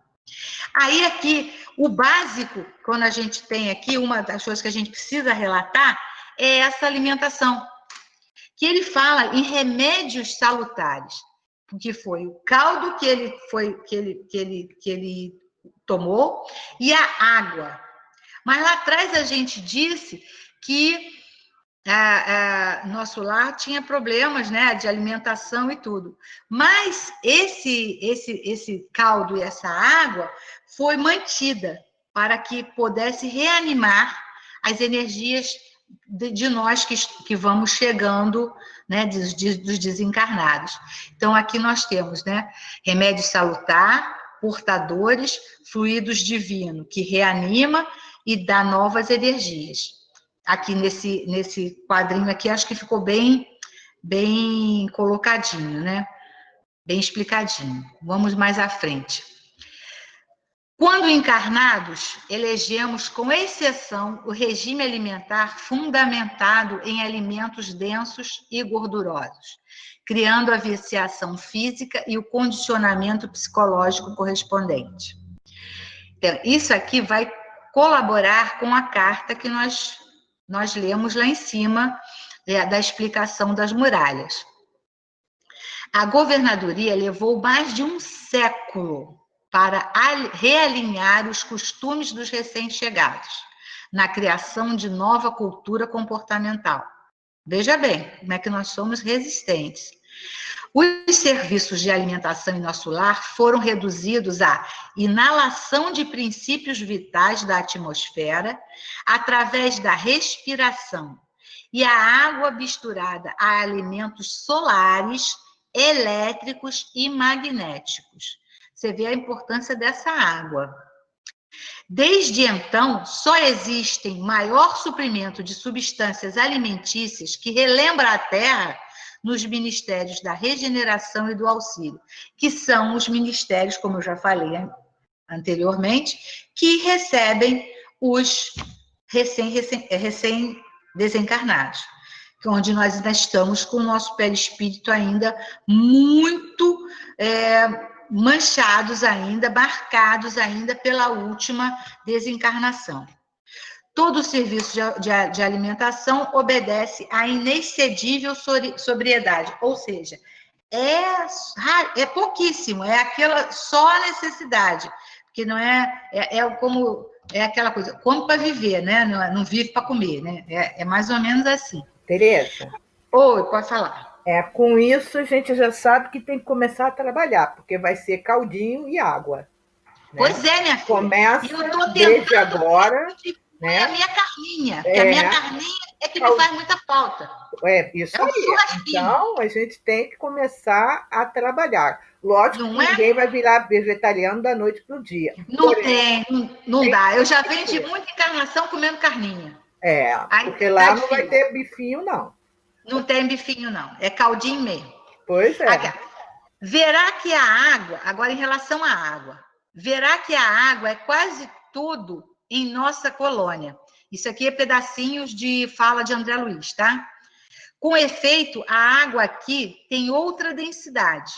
Aí aqui, o básico, quando a gente tem aqui, uma das coisas que a gente precisa relatar é essa alimentação, que ele fala em remédios salutares, que foi o caldo que ele tomou e a água. Mas lá atrás a gente disse que nosso lar tinha problemas, né, de alimentação e tudo. Mas esse caldo e essa água foi mantida para que pudesse reanimar as energias de nós que vamos chegando, né, dos desencarnados. Então, aqui nós temos, né, remédio salutar, portadores, fluidos divino, que reanima e dá novas energias. Aqui nesse quadrinho aqui, acho que ficou bem colocadinho, né? Bem explicadinho. Vamos mais à frente. Quando encarnados, elegemos, com exceção, o regime alimentar fundamentado em alimentos densos e gordurosos, criando a viciação física e o condicionamento psicológico correspondente. Então, isso aqui vai colaborar com a carta que nós lemos lá em cima da explicação das muralhas. A governadoria levou mais de um século para realinhar os costumes dos recém-chegados, na criação de nova cultura comportamental. Veja bem como é que nós somos resistentes. Os serviços de alimentação em nosso lar foram reduzidos à inalação de princípios vitais da atmosfera através da respiração e a água misturada a alimentos solares, elétricos e magnéticos. Você vê a importância dessa água. Desde então, só existem maior suprimento de substâncias alimentícias que relembra a Terra nos ministérios da regeneração e do auxílio, que são os ministérios, como eu já falei anteriormente, que recebem os recém-desencarnados, onde nós ainda estamos com o nosso perispírito ainda muito manchados ainda, marcados ainda pela última desencarnação. Todo o serviço de alimentação obedece à inexcedível sobriedade, ou seja, é pouquíssimo, é aquela só a necessidade, porque não como aquela coisa, come para viver, né? Não vive para comer, né? É mais ou menos assim. Tereza? Oi, pode falar. Com isso a gente já sabe que tem que começar a trabalhar, porque vai ser caldinho e água. Né? Pois é, minha filha. Começa desde agora. Né? A minha carninha, porque a minha carninha é que me faz muita falta. Isso aí. Então, a gente tem que começar a trabalhar. Lógico que ninguém vai virar vegetariano da noite para o dia. Não dá. Eu já venho de muita encarnação comendo carninha. Porque lá não vai ter bifinho, não. Não tem bifinho, não. É caldinho mesmo. Pois é. Aqui, verá que a água, agora em relação à água, verá que a água é quase tudo em nossa colônia. Isso aqui é pedacinhos de fala de André Luiz, tá? Com efeito, a água aqui tem outra densidade,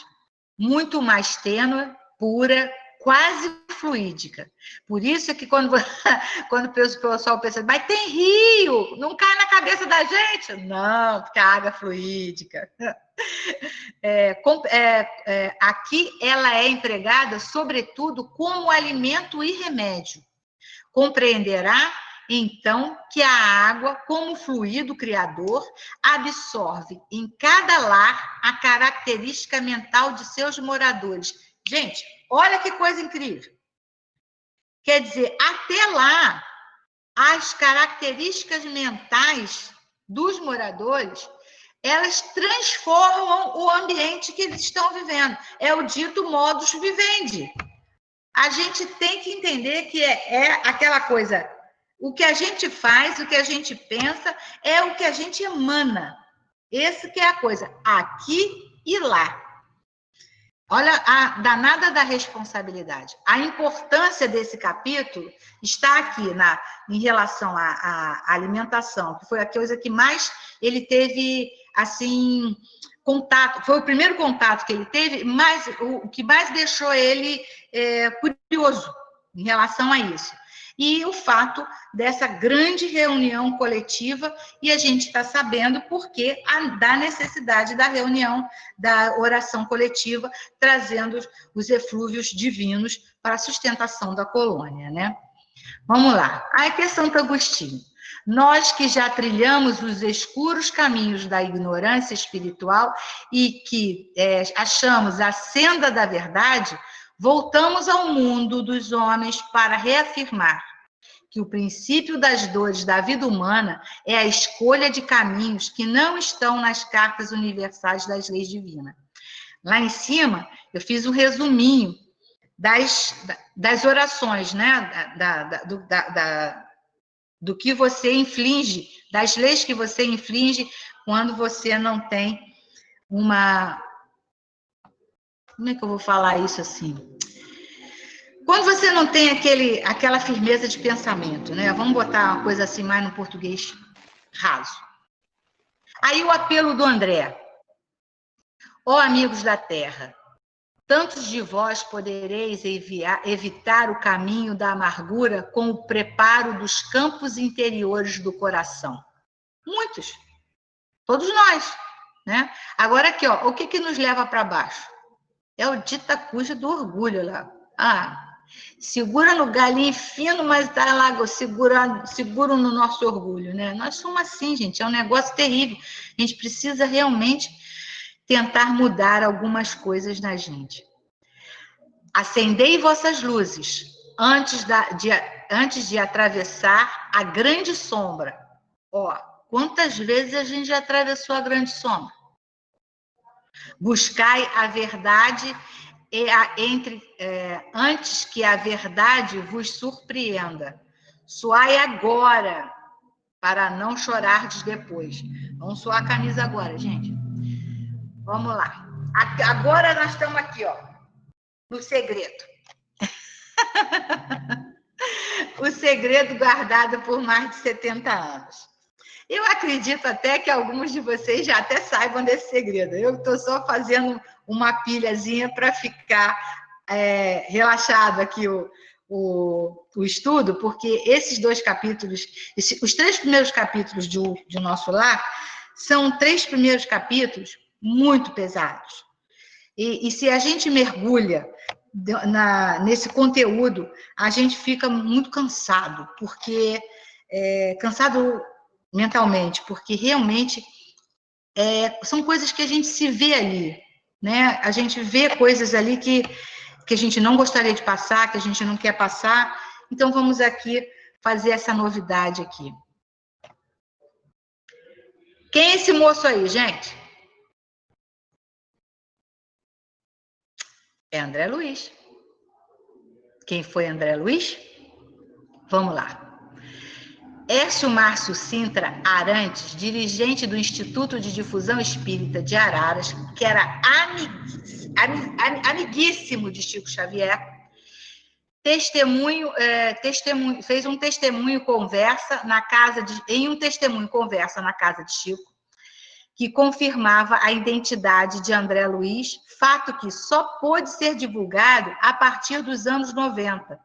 muito mais tênue, pura, quase fluídica. Por isso é que quando o pessoal pensa, mas tem rio, não cai na cabeça da gente? Não, porque a água é fluídica. Aqui ela é empregada, sobretudo, como alimento e remédio. Compreenderá, então, que a água, como fluido criador, absorve em cada lar a característica mental de seus moradores. Gente, olha que coisa incrível. Quer dizer, até lá, as características mentais dos moradores, elas transformam o ambiente que eles estão vivendo. É o dito modus vivendi. A gente tem que entender que é aquela coisa, o que a gente faz, o que a gente pensa, é o que a gente emana. Essa que é a coisa, aqui e lá. Olha a danada da responsabilidade. A importância desse capítulo está aqui em relação à alimentação, que foi a coisa que mais ele teve, assim, contato. Foi o primeiro contato que ele teve, mas o que mais deixou ele curioso em relação a isso. E o fato dessa grande reunião coletiva, e a gente está sabendo porque da necessidade da reunião, da oração coletiva, trazendo os eflúvios divinos para a sustentação da colônia, né? Vamos lá. Aí que é Santo Agostinho. Nós que já trilhamos os escuros caminhos da ignorância espiritual e que achamos a senda da verdade, voltamos ao mundo dos homens para reafirmar que o princípio das dores da vida humana é a escolha de caminhos que não estão nas cartas universais das leis divinas. Lá em cima, eu fiz um resuminho das orações, né? Do que você inflige, das leis que você inflige quando você não tem uma... Como é que eu vou falar isso assim? Quando você não tem aquela firmeza de pensamento, né? Vamos botar uma coisa assim mais no português raso. Aí o apelo do André. Ó amigos da terra, tantos de vós podereis evitar o caminho da amargura com o preparo dos campos interiores do coração. Muitos. Todos nós, né? Agora aqui, ó, o que nos leva para baixo? É o dita-cuja do orgulho lá. Segura no galinho fino, mas tá lá seguro no nosso orgulho, né? Nós somos assim, gente, é um negócio terrível. A gente precisa realmente tentar mudar algumas coisas na gente. Acendei vossas luzes antes de atravessar a grande sombra. Ó, quantas vezes a gente já atravessou a grande sombra? Buscai a verdade antes que a verdade vos surpreenda. Suai agora, para não chorardes depois. Vamos suar a camisa agora, gente. Vamos lá. Agora nós estamos aqui, ó, no segredo. O segredo guardado por mais de 70 anos. Eu acredito até que alguns de vocês já até saibam desse segredo. Eu estou só fazendo uma pilhazinha para ficar relaxado aqui o estudo, porque esses 2 capítulos, os 3 primeiros capítulos de Nosso Lar, são 3 primeiros capítulos muito pesados. E se a gente mergulha nesse conteúdo, a gente fica muito cansado, porque cansado mentalmente, porque realmente são coisas que a gente se vê ali, né? A gente vê coisas ali que a gente não gostaria de passar, que a gente não quer passar. Então, vamos aqui fazer essa novidade aqui. Quem é esse moço aí, gente? É André Luiz. Quem foi André Luiz? Vamos lá. Ércio Márcio Sintra Arantes, dirigente do Instituto de Difusão Espírita de Araras, que era amiguíssimo de Chico Xavier, fez um testemunho conversa em um testemunho conversa na casa de Chico, que confirmava a identidade de André Luiz, fato que só pôde ser divulgado a partir dos anos 90,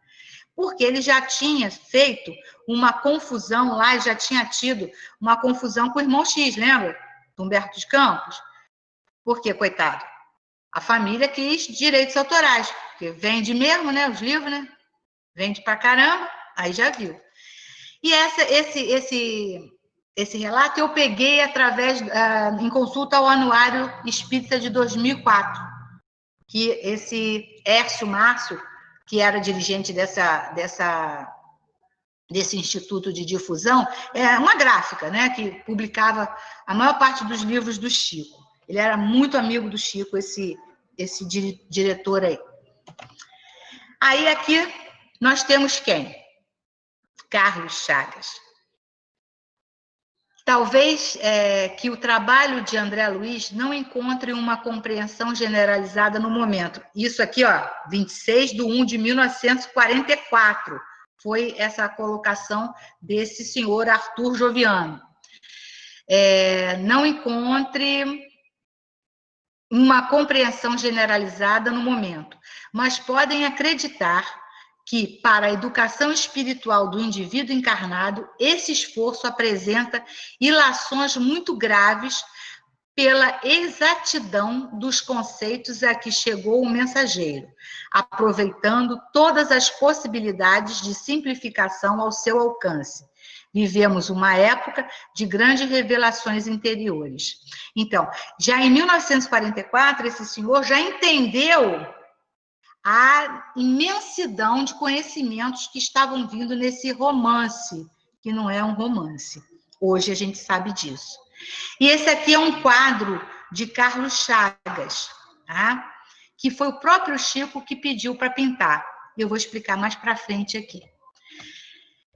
porque ele já tinha feito uma confusão lá, já tinha tido uma confusão com o irmão X, lembra? Humberto de Campos. Por quê, coitado? A família quis direitos autorais, porque vende mesmo, né, os livros, né? Vende pra caramba, aí já viu. E esse relato eu peguei em consulta ao Anuário Espírita de 2004, que esse Ércio Márcio, que era dirigente dessa desse Instituto de Difusão, é uma gráfica, né, que publicava a maior parte dos livros do Chico. Ele era muito amigo do Chico, esse diretor aí. Aí aqui nós temos quem? Carlos Chagas. Talvez que o trabalho de André Luiz não encontre uma compreensão generalizada no momento. Isso aqui, ó, 26/1/1944, foi essa colocação desse senhor Arthur Joviano. Não encontre uma compreensão generalizada no momento, mas podem acreditar que, para a educação espiritual do indivíduo encarnado, esse esforço apresenta ilações muito graves pela exatidão dos conceitos a que chegou o mensageiro, aproveitando todas as possibilidades de simplificação ao seu alcance. Vivemos uma época de grandes revelações interiores. Então, já em 1944, esse senhor já entendeu a imensidão de conhecimentos que estavam vindo nesse romance, que não é um romance. Hoje a gente sabe disso. E esse aqui é um quadro de Carlos Chagas, tá? Que foi o próprio Chico que pediu para pintar. Eu vou explicar mais para frente aqui.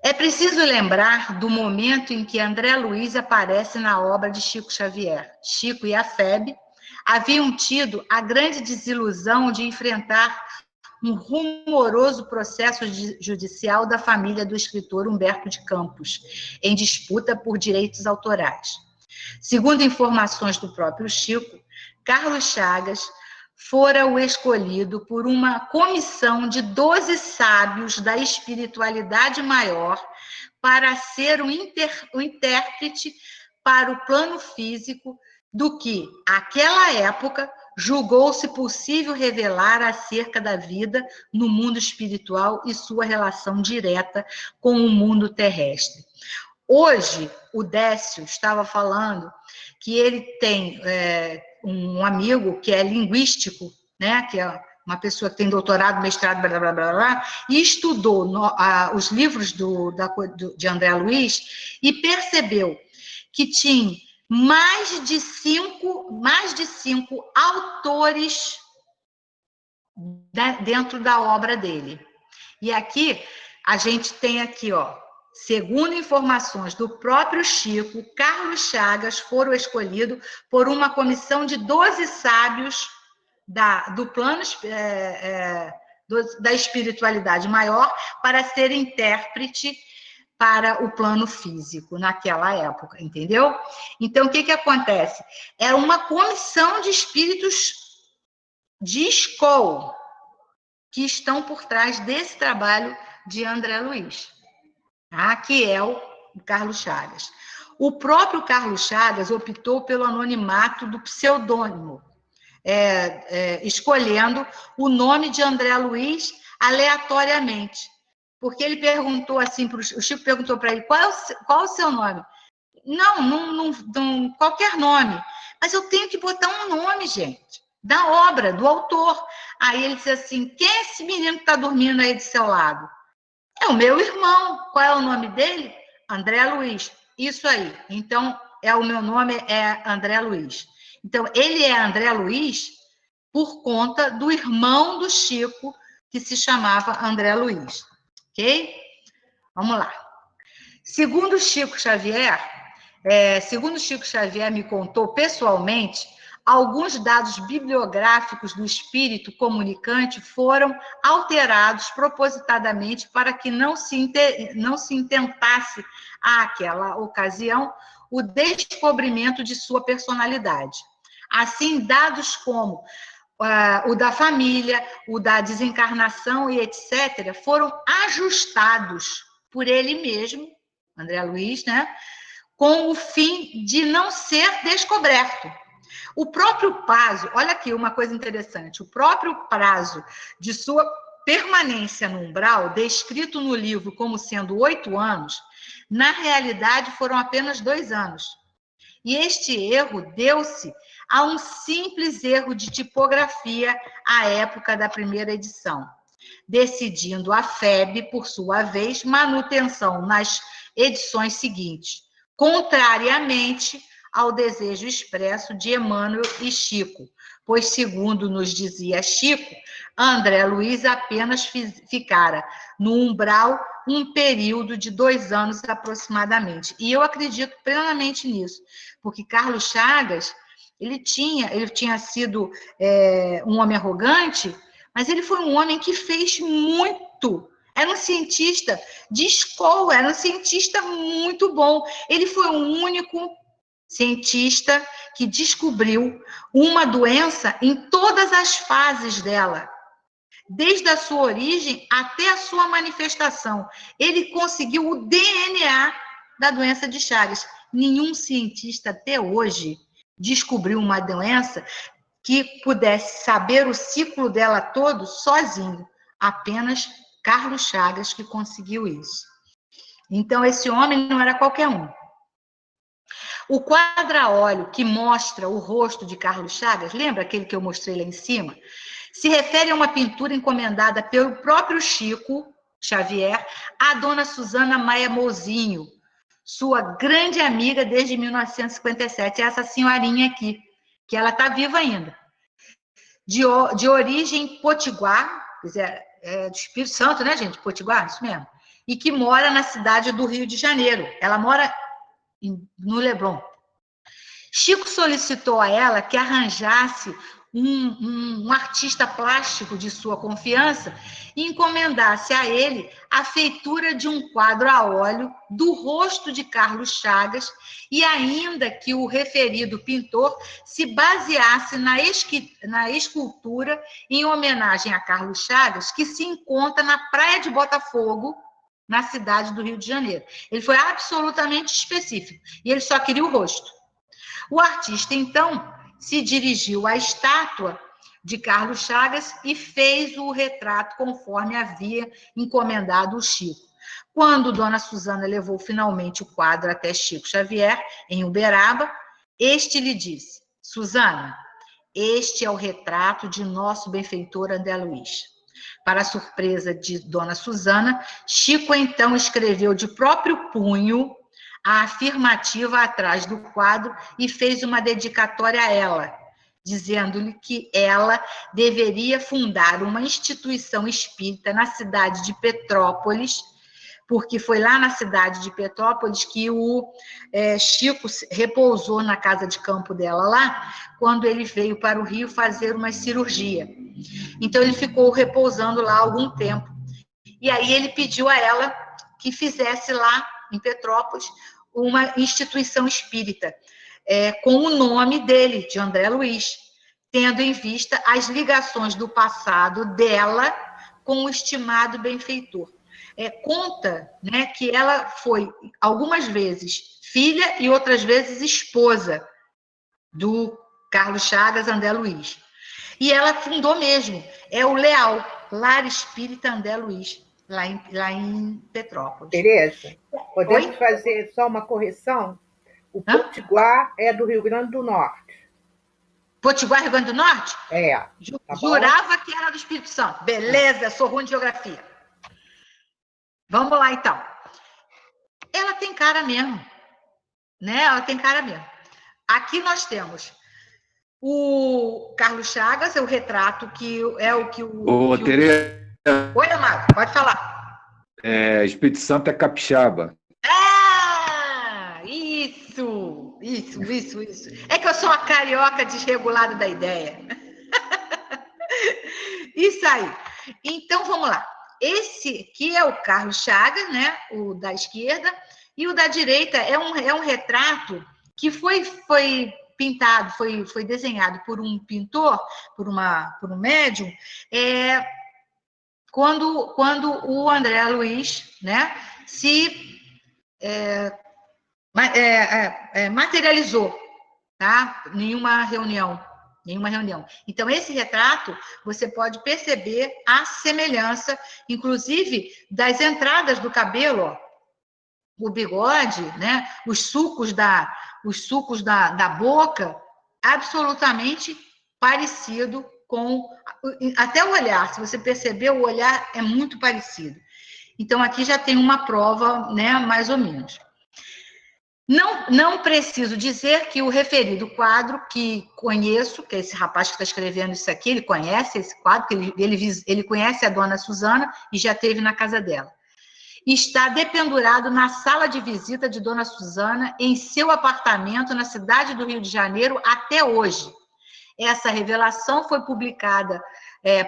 É preciso lembrar do momento em que André Luiz aparece na obra de Chico Xavier. Chico e a FEB haviam tido a grande desilusão de enfrentar um rumoroso processo judicial da família do escritor Humberto de Campos, em disputa por direitos autorais. Segundo informações do próprio Chico, Carlos Chagas fora o escolhido por uma comissão de 12 sábios da espiritualidade maior para ser o intérprete para o plano físico do que, àquela época, julgou-se possível revelar acerca da vida no mundo espiritual e sua relação direta com o mundo terrestre. Hoje, o Décio estava falando que ele tem um amigo que é linguístico, né, que é uma pessoa que tem doutorado, mestrado, blá, blá, blá, blá, e estudou os livros de André Luiz e percebeu que tinha mais de cinco autores dentro da obra dele. E aqui, a gente tem aqui, ó, segundo informações do próprio Chico, Carlos Chagas foram escolhidos por uma comissão de 12 sábios do plano da espiritualidade maior para ser intérprete para o plano físico naquela época, entendeu? Então, o que acontece? É uma comissão de espíritos de escola que estão por trás desse trabalho de André Luiz, tá? Que é o Carlos Chagas. O próprio Carlos Chagas optou pelo anonimato do pseudônimo, escolhendo o nome de André Luiz aleatoriamente. Porque ele perguntou assim, o Chico perguntou para ele, qual o seu nome? Não, qualquer nome. Mas eu tenho que botar um nome, gente, da obra, do autor. Aí ele disse assim, quem é esse menino que está dormindo aí do seu lado? É o meu irmão. Qual é o nome dele? André Luiz. Isso aí. Então, o meu nome é André Luiz. Então, ele é André Luiz por conta do irmão do Chico, que se chamava André Luiz. Ok? Vamos lá. Segundo Chico Xavier me contou pessoalmente, alguns dados bibliográficos do espírito comunicante foram alterados propositadamente para que não se intentasse, àquela ocasião, o descobrimento de sua personalidade. Assim, dados como o da família, o da desencarnação e etc., foram ajustados por ele mesmo, André Luiz, né, com o fim de não ser descoberto. O próprio prazo, olha aqui uma coisa interessante, o próprio prazo de sua permanência no umbral, descrito no livro como sendo 8 anos, na realidade foram apenas 2 anos. E este erro deu-se a um simples erro de tipografia à época da primeira edição. decidindo a FEB, por sua vez, manutenção nas edições seguintes, contrariamente ao desejo expresso de Emmanuel e Chico, pois, segundo nos dizia Chico, André Luiz apenas ficara no umbral um período de 2 anos aproximadamente. E eu acredito plenamente nisso, porque Carlos Chagas, ele tinha sido um homem arrogante, mas ele foi um homem que fez muito. Era um cientista de escola, era um cientista muito bom. Ele foi o único cientista que descobriu uma doença em todas as fases dela, desde a sua origem até a sua manifestação. Ele conseguiu o DNA da doença de Chagas. Nenhum cientista até hoje descobriu uma doença que pudesse saber o ciclo dela todo sozinho. Apenas Carlos Chagas que conseguiu isso. Então, esse homem não era qualquer um. O quadro a óleo que mostra o rosto de Carlos Chagas, lembra aquele que eu mostrei lá em cima? Se refere a uma pintura encomendada pelo próprio Chico Xavier à dona Susana Maia Mouzinho, sua grande amiga desde 1957, essa senhorinha aqui, que ela está viva ainda. De origem potiguar, quer dizer, do Espírito Santo, né, gente? Potiguar, isso mesmo. E que mora na cidade do Rio de Janeiro. Ela mora no Leblon. Chico solicitou a ela que arranjasse um artista plástico de sua confiança e encomendasse a ele a feitura de um quadro a óleo do rosto de Carlos Chagas e ainda que o referido pintor se baseasse na escultura em homenagem a Carlos Chagas, que se encontra na Praia de Botafogo, na cidade do Rio de Janeiro. Ele foi absolutamente específico e ele só queria o rosto. O artista, então, se dirigiu à estátua de Carlos Chagas e fez o retrato conforme havia encomendado o Chico. Quando Dona Susana levou finalmente o quadro até Chico Xavier, em Uberaba, este lhe disse: Susana, este é o retrato de nosso benfeitor André Luiz. Para a surpresa de Dona Susana, Chico então escreveu de próprio punho a afirmativa atrás do quadro e fez uma dedicatória a ela, dizendo-lhe que ela deveria fundar uma instituição espírita na cidade de Petrópolis, porque foi lá na cidade de Petrópolis que o Chico repousou na casa de campo dela lá, quando ele veio para o Rio fazer uma cirurgia. Então, ele ficou repousando lá algum tempo. E aí ele pediu a ela que fizesse lá, em Petrópolis, uma instituição espírita, com o nome dele, de André Luiz, tendo em vista as ligações do passado dela com o estimado benfeitor. Conta, né, que ela foi, algumas vezes, filha e outras vezes esposa do Carlos Chagas André Luiz. E ela fundou mesmo, o Leal, Lar Espírita André Luiz, lá em Petrópolis. Tereza, podemos fazer só uma correção? O Potiguar é do Rio Grande do Norte. Potiguar, Rio Grande do Norte? Tá Jurava que era do Espírito Santo. Beleza, sou ruim de geografia. Vamos lá, então. Ela tem cara mesmo, né? Ela tem cara mesmo. Aqui nós temos o Carlos Chagas, o retrato que é o que o... Tereza. Oi, Amado, pode falar. Espírito Santo é capixaba. Isso. É que eu sou uma carioca desregulada da ideia. Isso aí. Então, vamos lá. Esse aqui é o Carlos Chagas, né? O da esquerda, e o da direita é um retrato que foi pintado, foi desenhado por um pintor, por um médium, quando o André Luiz, né, se materializou, tá? Nenhuma reunião. Então, esse retrato, você pode perceber a semelhança, inclusive, das entradas do cabelo, ó, o bigode, né? Os sucos da boca, absolutamente parecido com até o olhar, se você perceber, o olhar é muito parecido. Então, aqui já tem uma prova, né, mais ou menos. Não preciso dizer que o referido quadro que conheço, que é esse rapaz que está escrevendo isso aqui, ele conhece esse quadro, que ele conhece a dona Susana e já esteve na casa dela. Está dependurado na sala de visita de dona Susana, em seu apartamento na cidade do Rio de Janeiro, até hoje. Essa revelação foi publicada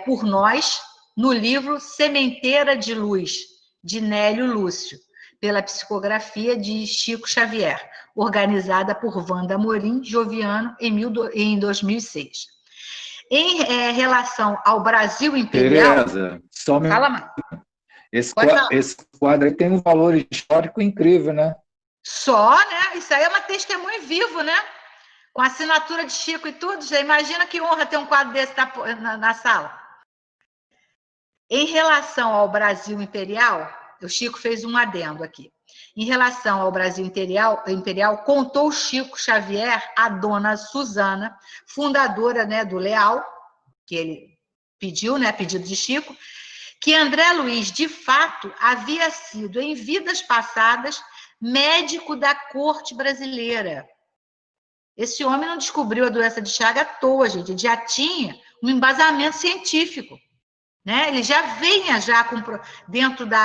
por nós no livro Sementeira de Luz, de Nélio Lúcio, pela psicografia de Chico Xavier, organizada por Wanda Amorim Joviano em 2006. Em relação ao Brasil Imperial... Tereza, só me... Fala, Mar. Esse quadro aí tem um valor histórico incrível, né? Só, né? Isso aí é uma testemunha vivo, né? Com a assinatura de Chico e tudo. Já imagina que honra ter um quadro desse na sala. Em relação ao Brasil Imperial, o Chico fez um adendo aqui. Em relação ao Brasil Imperial, contou Chico Xavier a dona Susana, fundadora, né, do Leal, que ele pediu, né, pedido de Chico, que André Luiz, de fato, havia sido, em vidas passadas, médico da corte brasileira. Esse homem não descobriu a doença de Chagas à toa, gente. Ele já tinha um embasamento científico, né? Ele já vinha dentro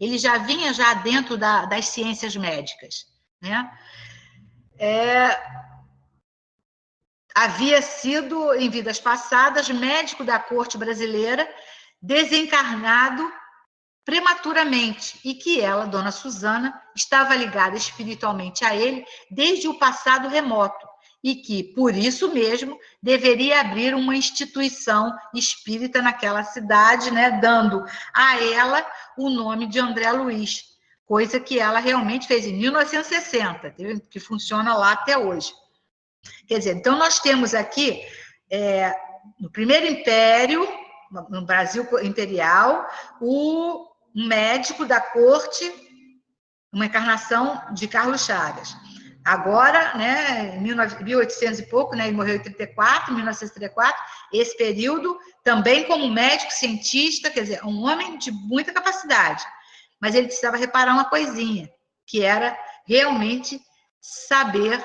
ele já vinha dentro das ciências médicas, né? Havia sido, em vidas passadas, médico da corte brasileira, desencarnado prematuramente, e que ela, dona Susana, estava ligada espiritualmente a ele desde o passado remoto, e que, por isso mesmo, deveria abrir uma instituição espírita naquela cidade, né, dando a ela o nome de André Luiz, coisa que ela realmente fez em 1960, que funciona lá até hoje. Quer dizer, então nós temos aqui, no Primeiro Império, no Brasil Imperial, um médico da corte, uma encarnação de Carlos Chagas. Agora, né, em 1800 e pouco, né, ele morreu em 34, 1934, esse período, também como médico, cientista, quer dizer, um homem de muita capacidade, mas ele precisava reparar uma coisinha, que era realmente saber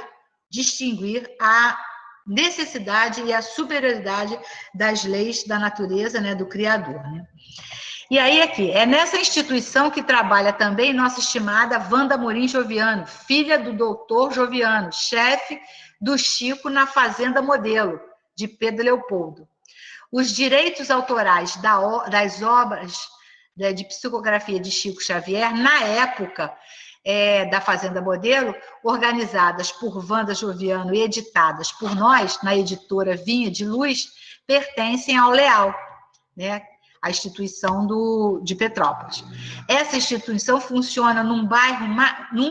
distinguir a necessidade e a superioridade das leis da natureza, né, do Criador, né? E aí aqui, é nessa instituição que trabalha também nossa estimada Wanda Amorim Joviano, filha do doutor Joviano, chefe do Chico na Fazenda Modelo, de Pedro Leopoldo. Os direitos autorais das obras de psicografia de Chico Xavier, na época da Fazenda Modelo, organizadas por Wanda Joviano e editadas por nós, na editora Vinha de Luz, pertencem ao Leal, né? A instituição de Petrópolis. Essa instituição funciona num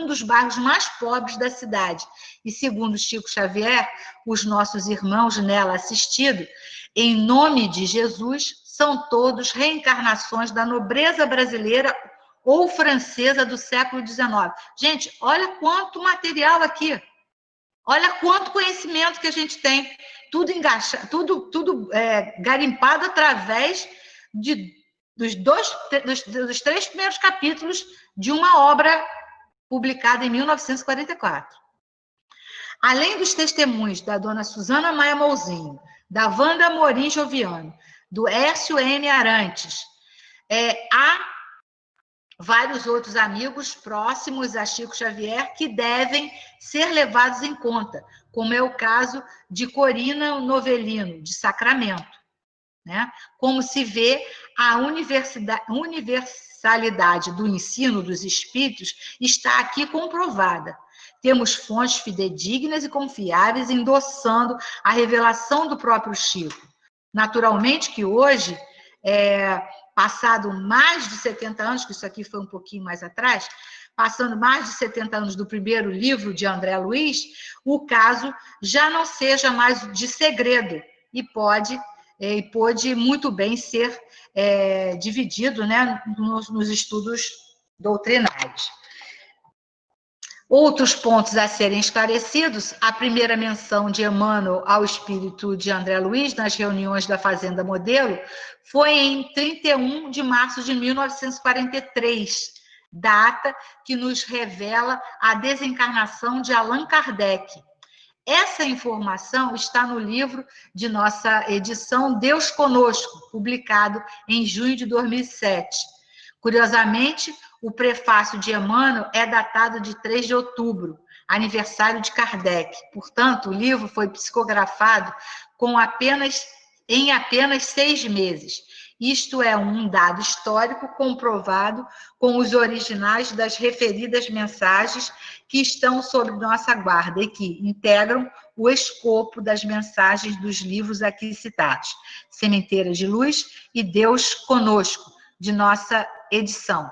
dos bairros mais pobres da cidade. E, segundo Chico Xavier, os nossos irmãos nela assistidos, em nome de Jesus, são todos reencarnações da nobreza brasileira ou francesa do século XIX. Gente, olha quanto material aqui. Olha quanto conhecimento que a gente tem. Tudo engaixado, tudo garimpado através dos 3 primeiros capítulos de uma obra publicada em 1944. Além dos testemunhos da dona Susana Maia Mouzinho, da Wanda Amorim Joviano, do Hércio N. Arantes, há vários outros amigos próximos a Chico Xavier que devem ser levados em conta, como é o caso de Corina Novelino, de Sacramento, né? Como se vê, a universalidade do ensino dos espíritos está aqui comprovada. Temos fontes fidedignas e confiáveis endossando a revelação do próprio Chico. Naturalmente que hoje, passado mais de 70 anos, que isso aqui foi um pouquinho mais atrás, passando mais de 70 anos do primeiro livro de André Luiz, o caso já não seja mais de segredo e pôde muito bem ser dividido, né, nos estudos doutrinários. Outros pontos a serem esclarecidos: a primeira menção de Emmanuel ao espírito de André Luiz nas reuniões da Fazenda Modelo foi em 31 de março de 1943, data que nos revela a desencarnação de Allan Kardec. Essa informação está no livro de nossa edição Deus Conosco, publicado em junho de 2007. Curiosamente, o prefácio de Emmanuel é datado de 3 de outubro, aniversário de Kardec. Portanto, o livro foi psicografado em apenas 6 meses. Isto é um dado histórico comprovado com os originais das referidas mensagens que estão sob nossa guarda e que integram o escopo das mensagens dos livros aqui citados, Sementeira de Luz e Deus Conosco, de nossa edição.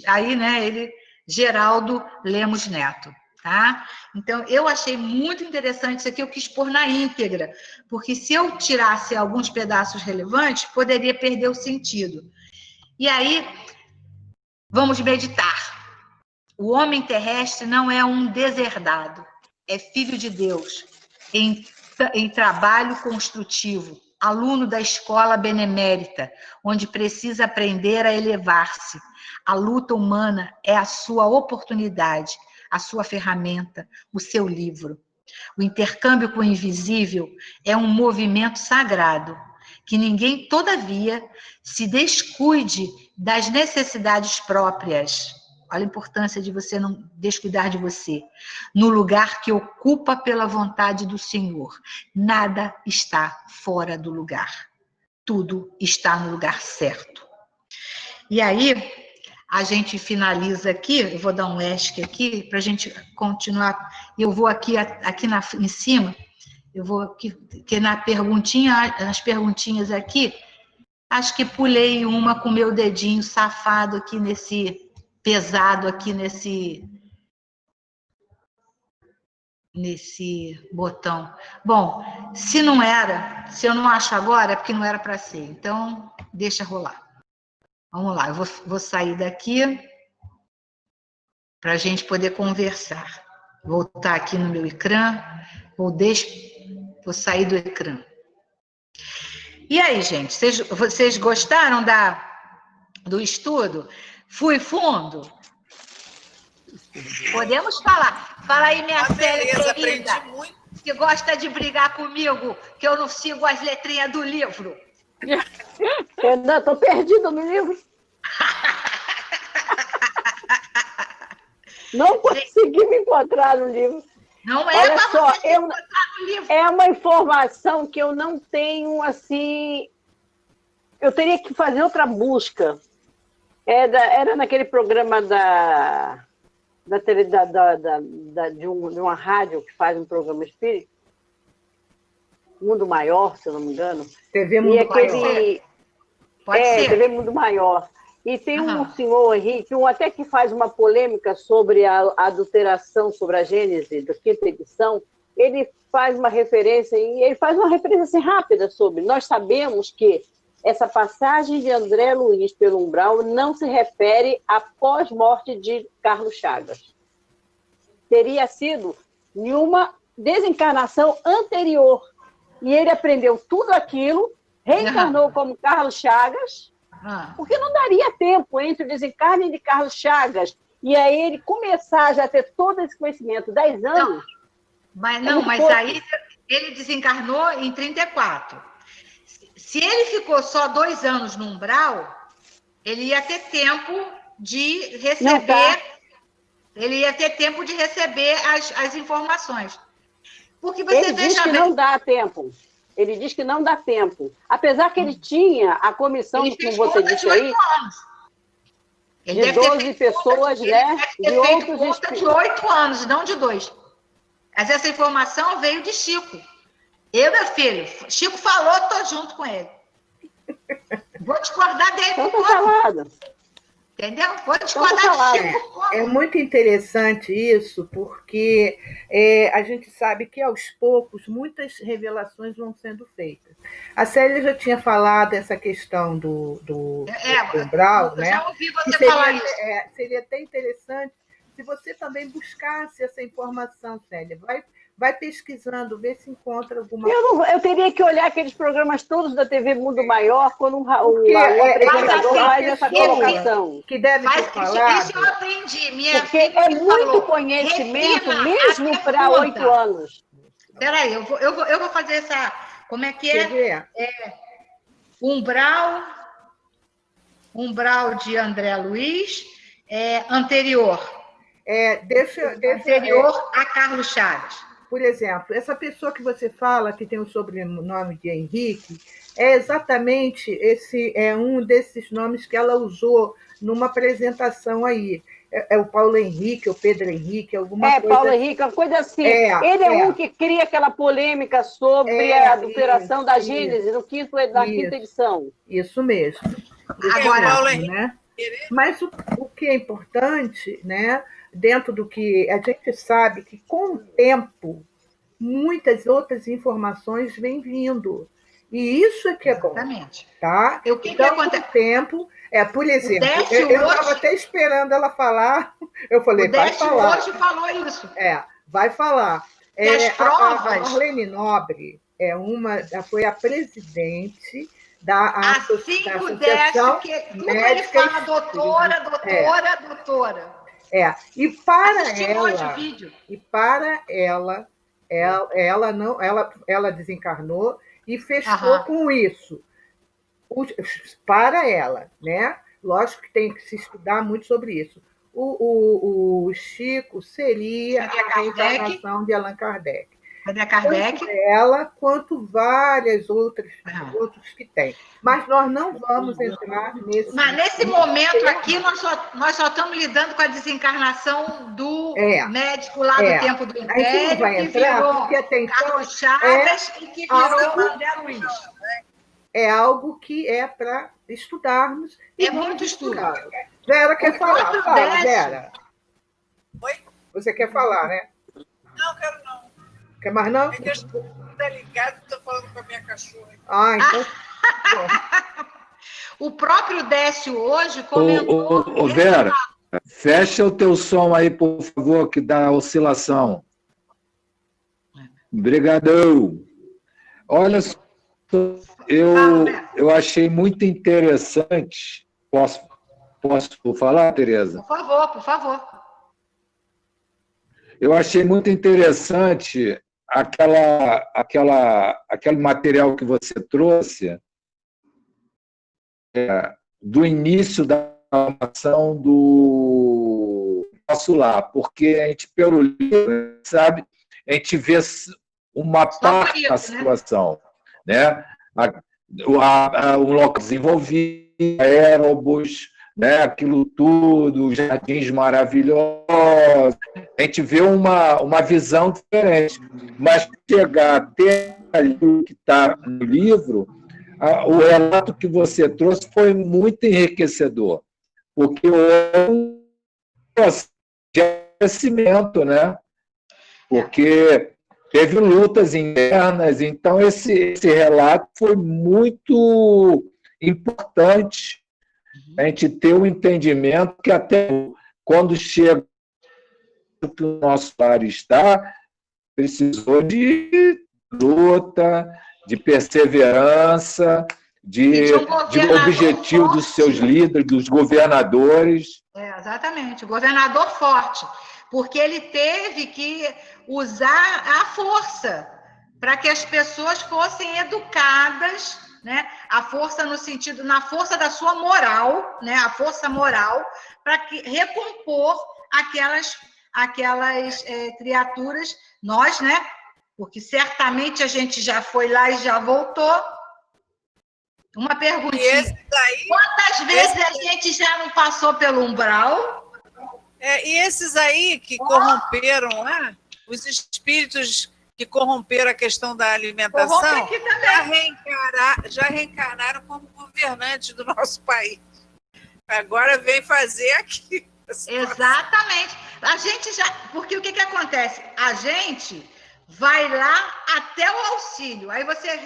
Aí, né, Geraldo Lemos Neto. Tá? Então, eu achei muito interessante isso aqui, eu quis pôr na íntegra, porque se eu tirasse alguns pedaços relevantes, poderia perder o sentido. E aí, vamos meditar. O homem terrestre não é um deserdado, é filho de Deus, em trabalho construtivo, aluno da escola benemérita, onde precisa aprender a elevar-se. A luta humana é a sua oportunidade, a sua ferramenta, o seu livro. O intercâmbio com o invisível é um movimento sagrado, que ninguém, todavia, se descuide das necessidades próprias. Olha a importância de você não descuidar de você. No lugar que ocupa pela vontade do Senhor. Nada está fora do lugar. Tudo está no lugar certo. E aí, a gente finaliza aqui, eu vou dar um ESC aqui, para a gente continuar. Eu vou aqui em cima, eu vou aqui, que nas perguntinhas aqui, acho que pulei uma com meu dedinho safado aqui pesado aqui nesse botão. Bom, se eu não acho agora, é porque não era para ser. Então, deixa rolar. Vamos lá, eu vou sair daqui para a gente poder conversar. Voltar aqui no meu ecrã, vou sair do ecrã. E aí, gente, vocês gostaram do estudo? Fui fundo? Podemos falar. Fala aí, minha Célia querida, que gosta de brigar comigo, que eu não sigo as letrinhas do livro. Eu não, estou perdida no livro. Não consegui me encontrar no livro. Não é para você se encontrar no livro. É uma informação que eu não tenho, assim... Eu teria que fazer outra busca. Era naquele programa de uma rádio que faz um programa espírita. Mundo Maior, se eu não me engano. TV Mundo Maior. Pode ser. TV Mundo Maior. E tem um senhor, Henrique, até que faz uma polêmica sobre a adulteração, sobre a Gênese, da quinta edição. Ele faz uma referência, e ele faz uma referência assim, rápida sobre. Nós sabemos que essa passagem de André Luiz pelo umbral não se refere à pós-morte de Carlos Chagas. Teria sido em uma desencarnação anterior. E ele aprendeu tudo aquilo, reencarnou como Carlos Chagas, porque não daria tempo entre o desencarne de Carlos Chagas e aí ele começar já a ter todo esse conhecimento, 10 anos. Mas aí ele desencarnou em 34. Se ele ficou só 2 anos no umbral, ele ia ter tempo de receber. Ele ia ter tempo de receber as informações. Porque você ele diz que não dá tempo. Ele diz que não dá tempo. Apesar que ele tinha a comissão, como você disse aí, de 12 pessoas, né? De outros de 8 anos, não de 2. Mas essa informação veio de Chico. Meu filho, Chico falou, estou junto com ele. Vou discordar dele com todo. Entendeu? Vou discordar de Chico. É muito interessante isso, porque a gente sabe que, aos poucos, muitas revelações vão sendo feitas. A Célia já tinha falado essa questão do umbral, né? Já ouvi você falar isso. Seria até interessante se você também buscasse essa informação, Célia. Vai pesquisando, vê se encontra alguma coisa. Eu teria que olhar aqueles programas todos da TV Mundo Maior quando o apresentador faz essa colocação. Que deve ter falado. Isso eu aprendi. Porque é muito conhecimento, mesmo para 8 anos. Espera aí, eu vou fazer essa... Como é que é? Umbral de André Luiz, anterior. Anterior a Carlos Chaves. Por exemplo, essa pessoa que você fala, que tem o sobrenome de Henrique, é exatamente um desses nomes que ela usou numa apresentação aí. É o Paulo Henrique, o Pedro Henrique, alguma coisa. Paulo Henrique, uma coisa assim. Ele é um que cria aquela polêmica sobre a adulteração da Gênese na quinta edição. Isso mesmo. Agora, né? Mas o que é importante, né? Dentro do que a gente sabe que, com o tempo, muitas outras informações vêm vindo. E isso é que é bom. Exatamente. Tá? O que acontece? Com o tempo, por exemplo, eu estava até esperando ela falar, eu falei, vai falar. Hoje falou isso. Vai falar. As provas... A Marlene Nobre foi a presidente da Associação Nunca ele fala doutora. E para ela desencarnou e fechou com isso. Para ela, né? Lógico que tem que se estudar muito sobre isso. O Chico seria a reencarnação de Allan Kardec. Cadê Kardec? Tanto ela quanto várias outros que tem. Mas nós não vamos entrar nesse... Mas nesse momento aqui, nós só estamos lidando com a desencarnação do médico lá do tempo do Império, a gente não vai entrar, porque até então Carlos Chaves e que virou André Luiz. É algo que é para estudarmos. E muito estudo. Vera quer falar. Fala, Vera. Oi? Você quer falar, né? Não, quero não. Quer mais não? É que eu estou ligado, estou falando com a minha cachorra. Então... O próprio Décio hoje comentou... Vera, fecha o teu som aí, por favor, que dá oscilação. Obrigadão. Olha só, eu achei muito interessante... Posso falar, Tereza? Por favor. Eu achei muito interessante aquele material que você trouxe do início da formação do nosso lar, porque a gente, pelo livro, sabe, a gente vê uma parte da situação, né? O local desenvolvido, aérobos, né? Aquilo tudo, jardins maravilhosos, a gente vê uma visão diferente. Mas chegar até ali o que está no livro, o relato que você trouxe foi muito enriquecedor, porque houve um processo de crescimento, né? Porque teve lutas internas, então esse relato foi muito importante a gente ter um entendimento que até quando chega que o nosso lar está, precisou de luta, de perseverança, de objetivo dos seus líderes, dos governadores. Exatamente, o governador forte, porque ele teve que usar a força para que as pessoas fossem educadas, né? A força no sentido, na força da sua moral, né? A força moral para recompor aquelas criaturas, nós, né? Porque certamente a gente já foi lá e já voltou. Uma perguntinha. Quantas vezes a gente já não passou pelo umbral? E esses aí que corromperam lá, os espíritos que corromperam a questão da alimentação, já reencarnaram como governantes do nosso país. Agora vem fazer aqui. Exatamente. A gente já... Porque o que acontece? A gente vai lá até o auxílio. Aí você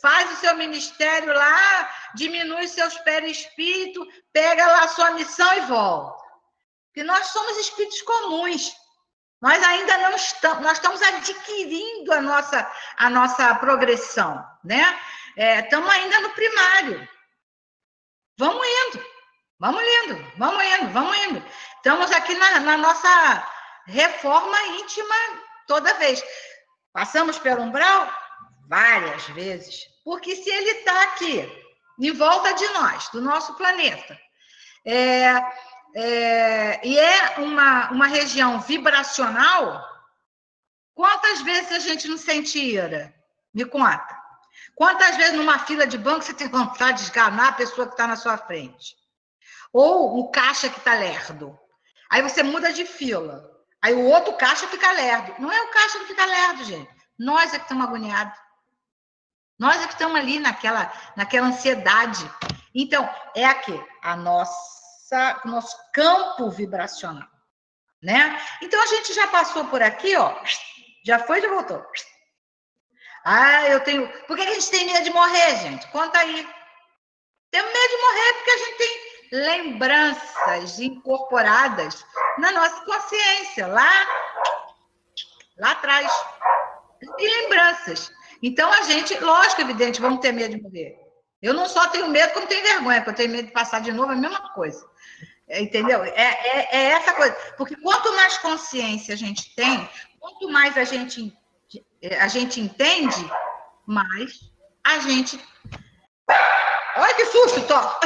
faz o seu ministério lá, diminui seus perispíritos, pega lá a sua missão e volta. Porque nós somos espíritos comuns. Nós ainda não estamos, nós estamos adquirindo a nossa progressão, né? Estamos ainda no primário. Vamos indo, vamos indo, vamos indo, vamos indo. Estamos aqui na nossa reforma íntima toda vez. Passamos pelo umbral várias vezes. Porque se ele está aqui, em volta de nós, do nosso planeta, e é uma região vibracional, quantas vezes a gente não sente ira? Me conta. Quantas vezes numa fila de banco você tem vontade de esganar a pessoa que está na sua frente? Ou um caixa que está lerdo. Aí você muda de fila. Aí o outro caixa fica lerdo. Não é o caixa que fica lerdo, gente. Nós é que estamos agoniados. Nós é que estamos ali naquela ansiedade. Então, é aqui, o nosso campo vibracional, né? Então, a gente já passou por aqui, ó. Já foi e já voltou. Por que a gente tem medo de morrer, gente? Conta aí. Temos medo de morrer porque a gente tem lembranças incorporadas na nossa consciência, lá atrás. Tem lembranças. Então, a gente, lógico, evidente, vamos ter medo de morrer. Eu não só tenho medo, como tenho vergonha, porque eu tenho medo de passar de novo, é a mesma coisa. Entendeu? É essa coisa. Porque quanto mais consciência a gente tem, quanto mais a gente entende, mais a gente... Olha que susto, Tó!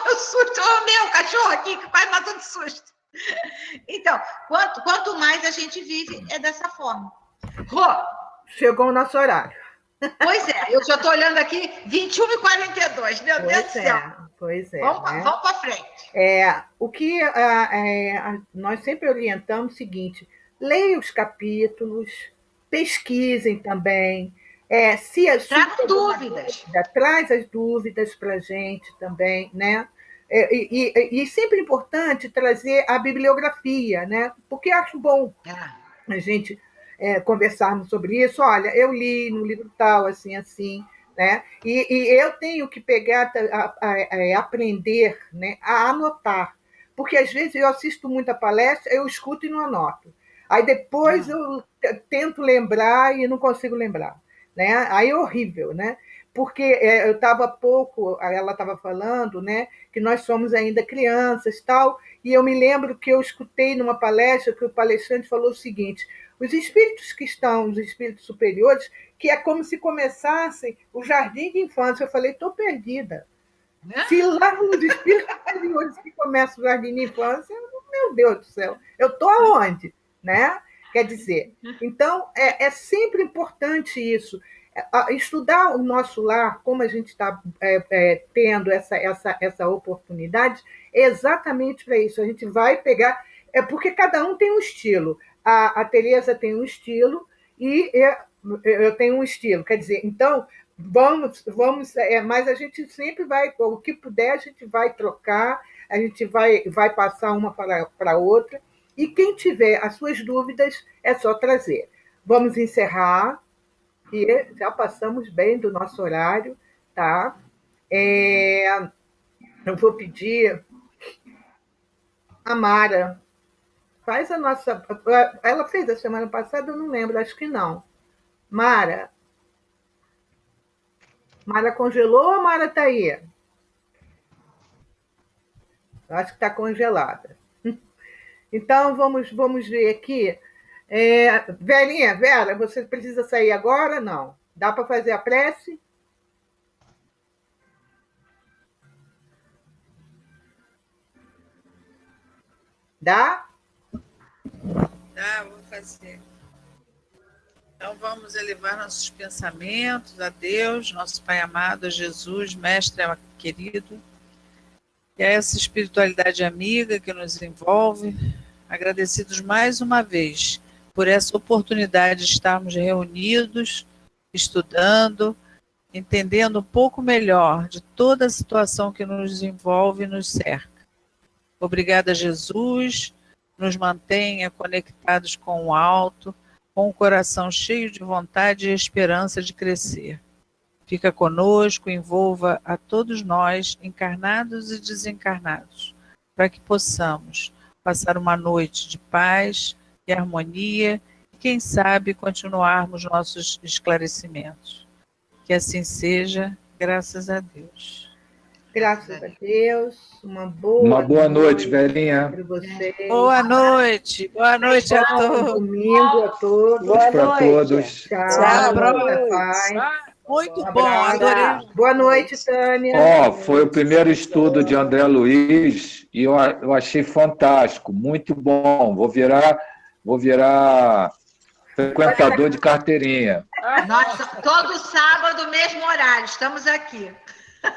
Meu susto, meu cachorro aqui, que quase matou de susto. Então, quanto mais a gente vive, é dessa forma. Rô, chegou o nosso horário. Pois é, eu já estou olhando aqui, 21h42, meu Deus do céu. Pois é. Vamos para frente. O que nós sempre orientamos é o seguinte: leia os capítulos, pesquisem também. Tragam dúvidas. Traz as dúvidas para a gente também, né? E sempre importante trazer a bibliografia, né? Porque acho bom a gente conversarmos sobre isso. Olha, eu li no livro tal, assim, né? E eu tenho que pegar, aprender, né? A anotar. Porque, às vezes, eu assisto muita palestra, eu escuto e não anoto. Aí, depois, eu tento lembrar e não consigo lembrar. Né? Aí é horrível, né? Porque eu estava ela estava falando, né, que nós somos ainda crianças, tal, e eu me lembro que eu escutei numa palestra que o palestrante falou o seguinte: os espíritos os espíritos superiores, que é como se começassem o jardim de infância. Eu falei, estou perdida. Se lá nos espíritos superiores que começa o jardim de infância, meu Deus do céu, eu estou aonde? Né? Quer dizer, então, é sempre importante isso. Estudar o nosso lar, como a gente está tendo essa oportunidade, é exatamente para isso. A gente vai pegar... porque cada um tem um estilo. A Tereza tem um estilo e eu tenho um estilo. Quer dizer, então, vamos mas a gente sempre vai, o que puder, a gente vai trocar, a gente vai passar uma para outra. E quem tiver as suas dúvidas, é só trazer. Vamos encerrar, e já passamos bem do nosso horário, tá? Eu vou pedir a Mara. Faz a nossa... Ela fez a semana passada, eu não lembro, acho que não. Mara congelou ou a Mara está aí? Eu acho que está congelada. Então, vamos ver aqui. Vera, você precisa sair agora? Não. Dá para fazer a prece? Dá? Dá, vou fazer. Então, vamos elevar nossos pensamentos a Deus, nosso Pai amado, a Jesus, Mestre querido, e a essa espiritualidade amiga que nos envolve. Agradecidos mais uma vez por essa oportunidade de estarmos reunidos, estudando, entendendo um pouco melhor de toda a situação que nos envolve e nos cerca. Obrigada, Jesus, nos mantenha conectados com o alto, com o coração cheio de vontade e esperança de crescer. Fica conosco, envolva a todos nós, encarnados e desencarnados, para que possamos passar uma noite de paz e harmonia, e quem sabe continuarmos nossos esclarecimentos. Que assim seja, graças a Deus. Graças a Deus. Uma boa noite, velhinha. Para vocês. Boa noite a todos. Domingo a todos. Boa Para noite. todos. Tchau. Muito bom, adorei. Boa noite, Tânia. Foi o primeiro estudo de André Luiz e eu achei fantástico, muito bom. Vou virar frequentador de carteirinha. Nós, todo sábado, mesmo horário, estamos aqui.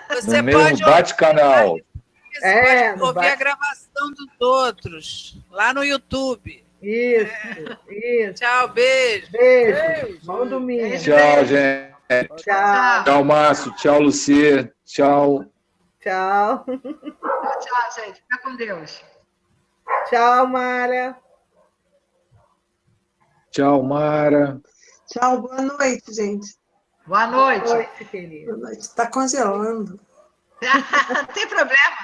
Você no pode mesmo bate-canal. Você pode ouvir a gravação dos outros, lá no YouTube. Isso. Tchau, beijo. Beijo. Bom domingo. Tchau, gente. Tchau, Márcio. Tchau, Lucia. Tchau. Tchau. Tchau, gente. Fica com Deus. Tchau, Mara. Tchau, Mara. Tchau, boa noite, gente. Boa noite. Boa noite, querida. Boa noite. Está congelando. Não tem problema.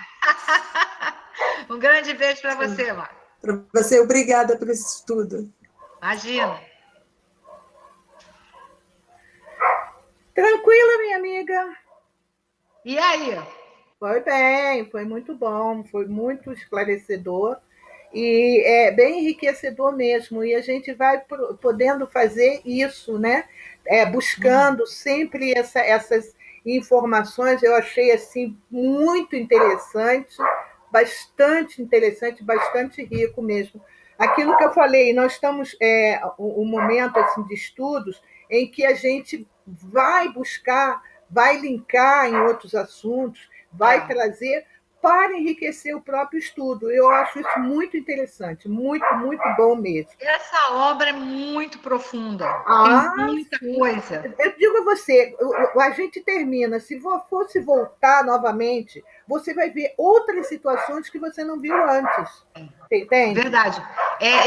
Um grande beijo para você, Mara. Para você, obrigada por esse estudo. Imagina. Tranquila, minha amiga. E aí? Foi bem, foi muito bom, foi muito esclarecedor e é bem enriquecedor mesmo. E a gente vai podendo fazer isso, né? Buscando sempre essas informações. Eu achei assim muito interessante, bastante rico mesmo. Aquilo que eu falei, nós estamos um momento assim de estudos em que a gente vai buscar, vai linkar em outros assuntos, vai trazer para enriquecer o próprio estudo. Eu acho isso muito interessante, muito, muito bom mesmo. Essa obra é muito profunda, tem muita coisa. Eu digo a você, a gente termina, se fosse voltar novamente, você vai ver outras situações que você não viu antes. Você entende? Verdade.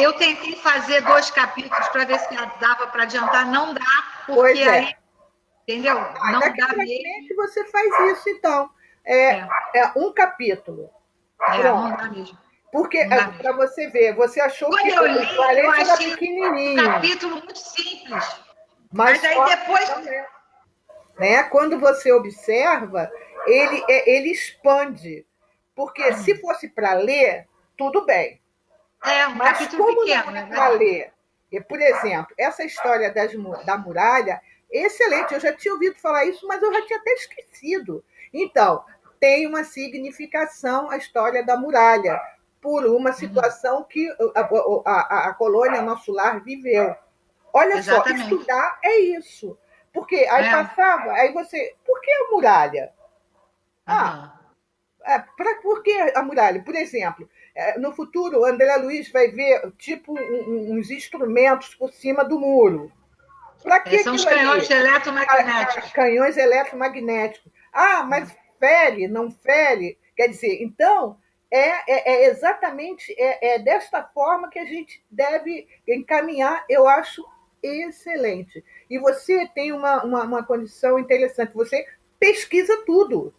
Eu tentei fazer 2 capítulos para ver se dava para adiantar, não dá, porque aí, entendeu? Não dá mesmo. Você faz isso, então. Um capítulo. Não dá mesmo. Porque, para você ver, você achou quando que eu li, eu achei pequenininho. um capítulo muito simples. Mas aí depois... Né? Quando você observa, ele expande. Porque se fosse para ler, tudo bem. Um mas capítulo como pequeno, não é para ler? E, por exemplo, essa história da muralha, excelente. Eu já tinha ouvido falar isso, mas eu já tinha até esquecido. Então, tem uma significação a história da muralha, por uma situação que a colônia Nosso Lar viveu. Olha Exatamente. Só, estudar é isso. Porque aí passava, aí você... Por que a muralha? Por que a muralha? Por exemplo, no futuro, o André Luiz vai ver tipo uns instrumentos por cima do muro. Para que são os canhões eletromagnéticos. Canhões eletromagnéticos. Mas fere, não fere? Quer dizer, então, exatamente desta forma que a gente deve encaminhar, eu acho excelente. E você tem uma condição interessante, você pesquisa tudo.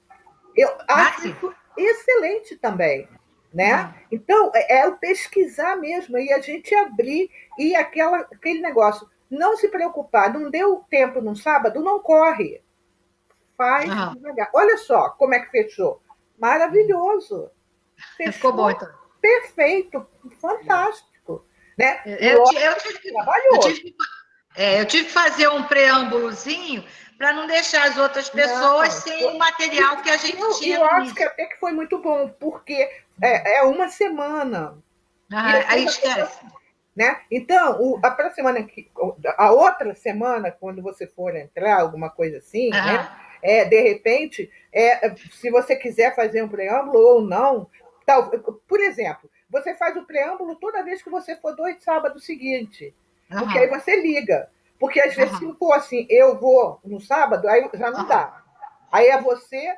Eu acho isso excelente também. Né? Então, o pesquisar mesmo, e a gente abrir, e aquele negócio, não se preocupar, não deu tempo num sábado, não corre. Faz devagar. Olha só como é que fechou. Maravilhoso. Fechou. Ficou bom, então. Perfeito, fantástico. Né? Eu tive que fazer um preâmbulozinho para não deixar as outras pessoas sem o material que a gente tinha. Eu acho que até que foi muito bom, porque é uma semana. Aí esquece. Né? Então, a outra semana, quando você for entrar, alguma coisa assim, né? De repente, se você quiser fazer um preâmbulo ou não, por exemplo, você faz o preâmbulo toda vez que você for 2 sábados seguintes, porque aí você liga. Porque às vezes, se for assim, eu vou no sábado, aí já não dá. Aí você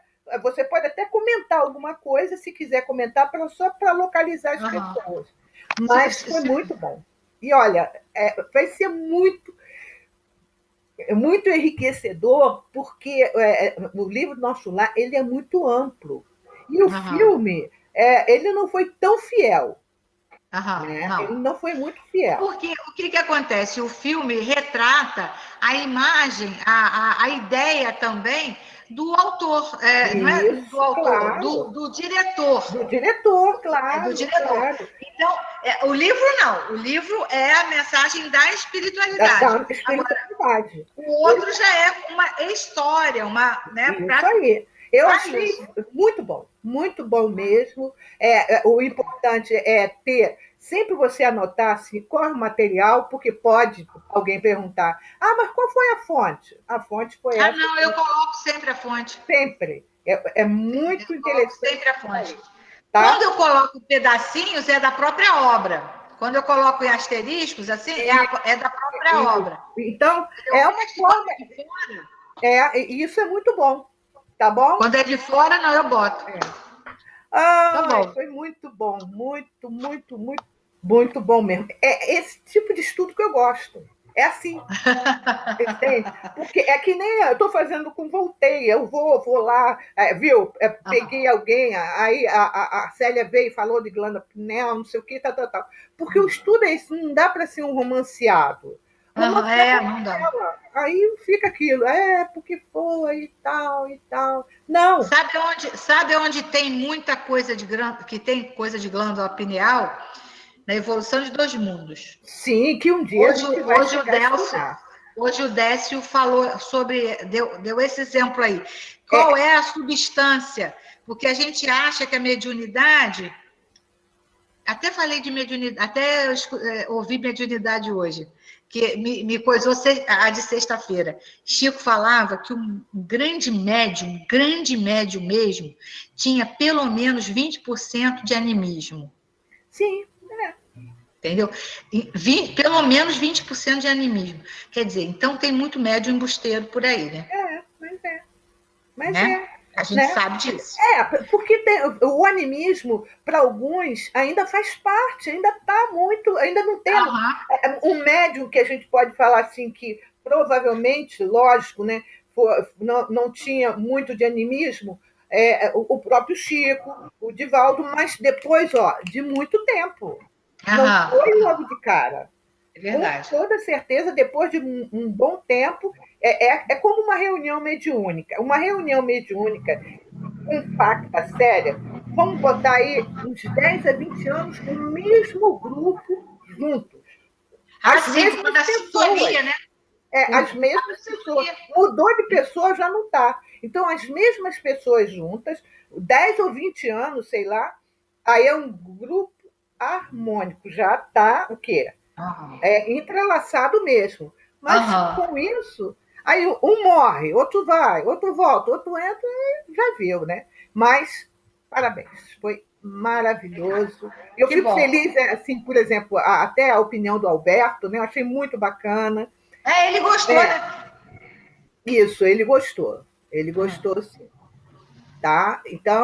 pode até comentar alguma coisa, se quiser comentar, só para localizar as pessoas. Mas foi muito bom. E olha, vai ser muito enriquecedor, porque o livro Nosso Lar, ele é muito amplo. E o filme, ele não foi tão fiel. Né? Ele não foi muito fiel. Porque o que acontece? O filme retrata a imagem, a ideia também do autor, não é do autor, claro. do diretor. Do diretor, claro. Do diretor. Claro. Então, o livro não. O livro é a mensagem da espiritualidade. Da espiritualidade. Agora, o outro já é uma história, né? Isso aí. Eu achei muito bom mesmo. O importante é ter, sempre você anotar assim, qual é o material, porque pode alguém perguntar, mas qual foi a fonte? A fonte foi essa. Não, eu coloco sempre a fonte. Sempre. É muito interessante. Sempre a fonte. Tá? Quando eu coloco pedacinhos, é da própria obra. Quando eu coloco em asteriscos, assim, é da própria obra. Então, é uma forma... isso é muito bom. Tá bom? Quando é de fora, não, eu boto. Tá bom. Foi muito bom. Muito bom mesmo. É esse tipo de estudo que eu gosto. É assim. Entende? Porque é que nem eu estou fazendo com Voltaire. Eu vou lá, viu? Peguei alguém, aí a Célia veio e falou de glândula pineal, não sei o que, tal. Porque o estudo é isso, não dá para ser um romanceado. Não dá. Aí fica aquilo, porque foi e tal. Não. Sabe onde tem muita coisa que tem coisa de glândula pineal? Na Evolução de Dois Mundos. Sim, que um dia hoje o Décio falou sobre, deu esse exemplo aí. Qual é a substância? Porque a gente acha que a mediunidade... Até falei de mediunidade, até ouvi mediunidade hoje, que me coisou a de sexta-feira. Chico falava que um grande médium mesmo, tinha pelo menos 20% de animismo. Sim, Entendeu? Pelo menos 20% de animismo. Quer dizer, então tem muito médium embusteiro por aí, né? Mas a gente sabe disso. Porque o animismo, para alguns, ainda faz parte, ainda está muito, ainda não tem um médium que a gente pode falar assim, que provavelmente, lógico, né, não tinha muito de animismo, o próprio Chico, o Divaldo, mas depois, de muito tempo. Não foi logo de cara. É verdade. Com toda certeza, depois de um bom tempo, é como uma reunião mediúnica. Uma reunião mediúnica compacta, séria, vamos botar aí uns 10 a 20 anos com o mesmo grupo juntos. As mesmas pessoas. Né? As mesmas pessoas. Mudou de pessoa, já não está. Então, as mesmas pessoas juntas, 10 ou 20 anos, sei lá, aí é um grupo harmônico, já está o quê? Entrelaçado mesmo. Mas com isso, aí um morre, outro vai, outro volta, outro entra e já viu, né? Mas, parabéns, foi maravilhoso. Eu fico feliz, assim, por exemplo, até a opinião do Alberto, né? Eu achei muito bacana. Ele gostou, né? Isso, ele gostou. Ele gostou, sim. Tá? Então,